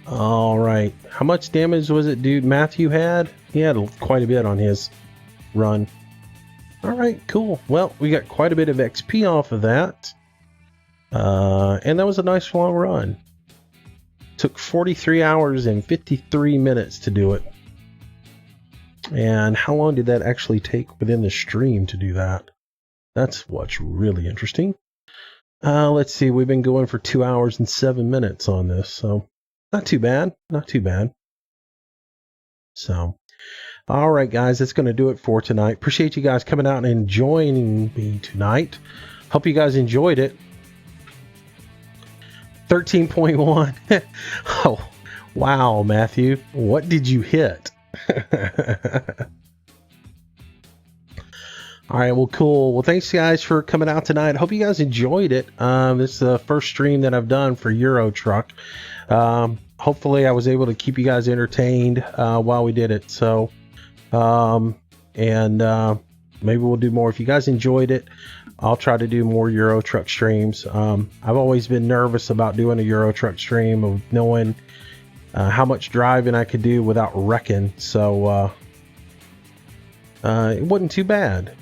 Alright. How much damage was it, dude? Matthew had? He had quite a bit on his run. Alright, cool. Well, we got quite a bit of XP off of that. And that was a nice long run. Took 43 hours and 53 minutes to do it. And how long did that actually take within the stream to do that? That's what's really interesting. Let's see. We've been going for 2 hours and 7 minutes on this, so not too bad. Not too bad. So, All right, guys, that's going to do it for tonight. Appreciate you guys coming out and enjoying me tonight. Hope you guys enjoyed it. 13.1. Oh, wow, Matthew. What did you hit? All right, well, cool. Well, thanks, guys, for coming out tonight. Hope you guys enjoyed it. This is the first stream that I've done for Euro Truck. Hopefully, I was able to keep you guys entertained while we did it. So, maybe we'll do more. If you guys enjoyed it, I'll try to do more Euro Truck streams. I've always been nervous about doing a Euro Truck stream, of knowing how much driving I could do without wrecking. So, it wasn't too bad.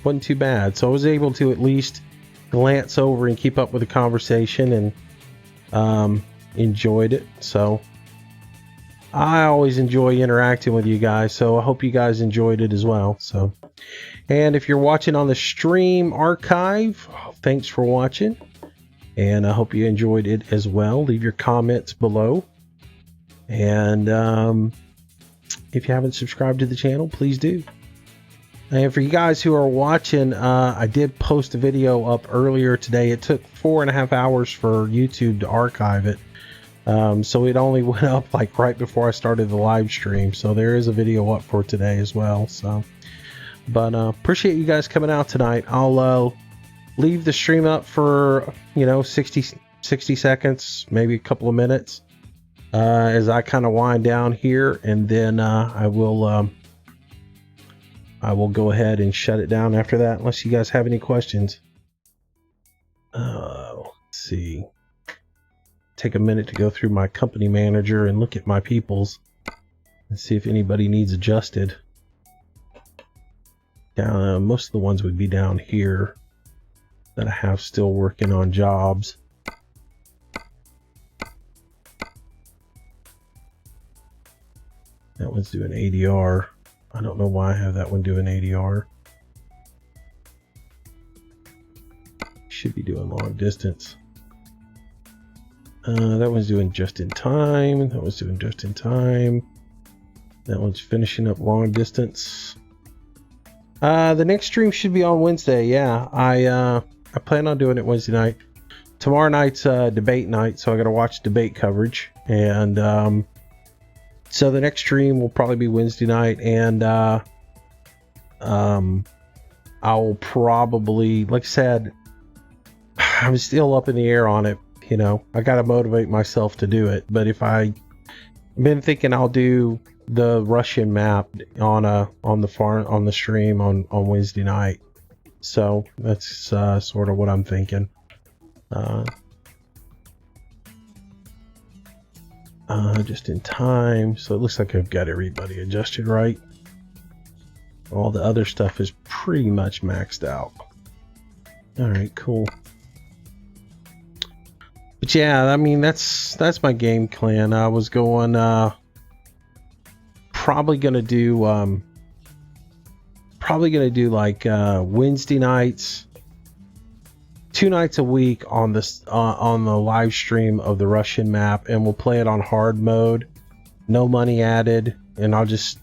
So I was able to at least glance over and keep up with the conversation, and enjoyed it. So I always enjoy interacting with you guys. So I hope you guys enjoyed it as well. So, and if you're watching on the stream archive, thanks for watching. And I hope you enjoyed it as well. Leave your comments below. And if you haven't subscribed to the channel, please do. And for you guys who are watching, I did post a video up earlier today. It took 4.5 hours for YouTube to archive it. So it only went up like right before I started the live stream. So there is a video up for today as well. So, but appreciate you guys coming out tonight. I'll leave the stream up for, 60 seconds, maybe a couple of minutes, as I kind of wind down here, and then I will go ahead and shut it down after that, unless you guys have any questions. Let's see. Take a minute to go through my company manager and look at my peoples and see if anybody needs adjusted. Most of the ones would be down here that I have still working on jobs. That one's doing ADR. I don't know why I have that one doing ADR. Should be doing long distance. That one's doing just in time. That one's doing just in time. That one's finishing up long distance. The next stream should be on Wednesday. Yeah, I plan on doing it Wednesday night. Tomorrow night's debate night, so I got to watch debate coverage. And so the next stream will probably be Wednesday night, and I'll probably, like I said, I'm still up in the air on it. I got to motivate myself to do it. But if I've been thinking I'll do the Russian map on the stream on Wednesday night. So that's sort of what I'm thinking. Just in time. So it looks like I've got everybody adjusted right. All the other stuff is pretty much maxed out. All right, cool. But yeah, I mean, that's my game plan. I was going probably gonna do like Wednesday nights, 2 nights a week on this on the live stream of the Russian map, and we'll play it on hard mode, no money added, and I'll just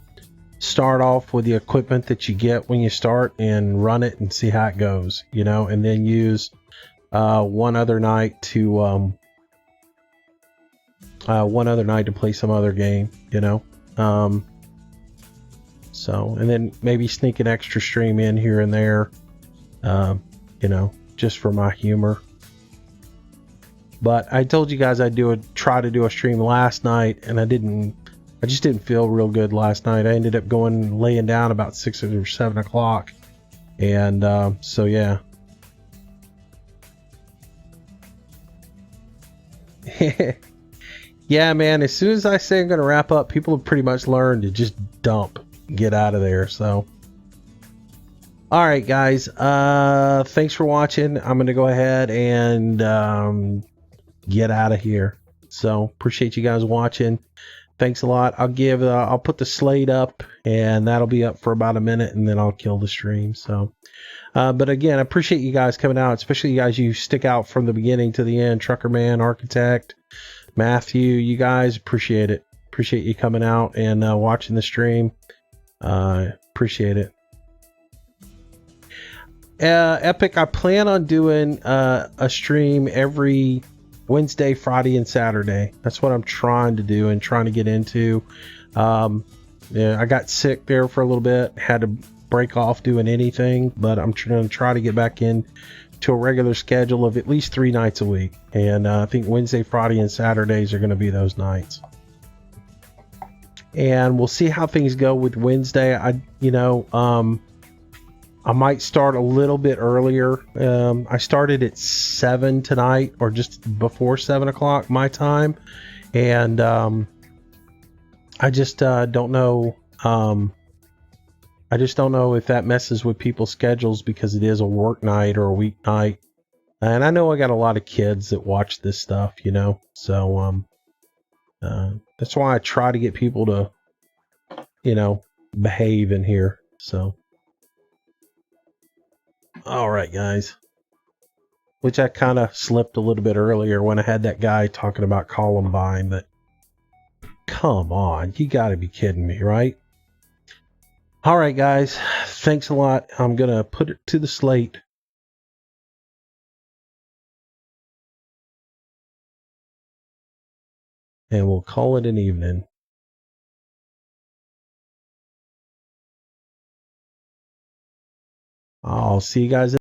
start off with the equipment that you get when you start and run it and see how it goes, and then use one other night to play some other game, so, and then maybe sneak an extra stream in here and there, just for my humor. But I told you guys I'd try to do a stream last night, and I just didn't feel real good last night. I ended up laying down about 6 or 7 o'clock, and so yeah. Yeah, man, as soon as I say I'm gonna wrap up, people have pretty much learned to just get out of there. So all right, guys, thanks for watching. I'm gonna go ahead and get out of here. So appreciate you guys watching. Thanks a lot. I'll put the slate up, and that'll be up for about a minute, and then I'll kill the stream. So but again, I appreciate you guys coming out, especially you guys who stick out from the beginning to the end. Truckerman, Architect, Matthew, you guys, appreciate it. Appreciate you coming out and watching the stream. Appreciate it. Epic, I plan on doing a stream every Wednesday, Friday, and Saturday. That's what I'm trying to do and trying to get into. Yeah, I got sick there for a little bit, had to break off doing anything, but I'm going to try to get back in to a regular schedule of at least 3 nights a week. And I think Wednesday, Friday, and Saturdays are going to be those nights. And we'll see how things go with Wednesday. I might start a little bit earlier. I started at 7 tonight, or just before 7 o'clock my time. And I just don't know. I just don't know if that messes with people's schedules because it is a work night or a weeknight. And I know I got a lot of kids that watch this stuff, So that's why I try to get people to, behave in here. So. All right, guys. Which I kind of slipped a little bit earlier when I had that guy talking about Columbine, but come on, you got to be kidding me, right? All right, guys. Thanks a lot. I'm going to put it to the slate. And we'll call it an evening. I'll see you guys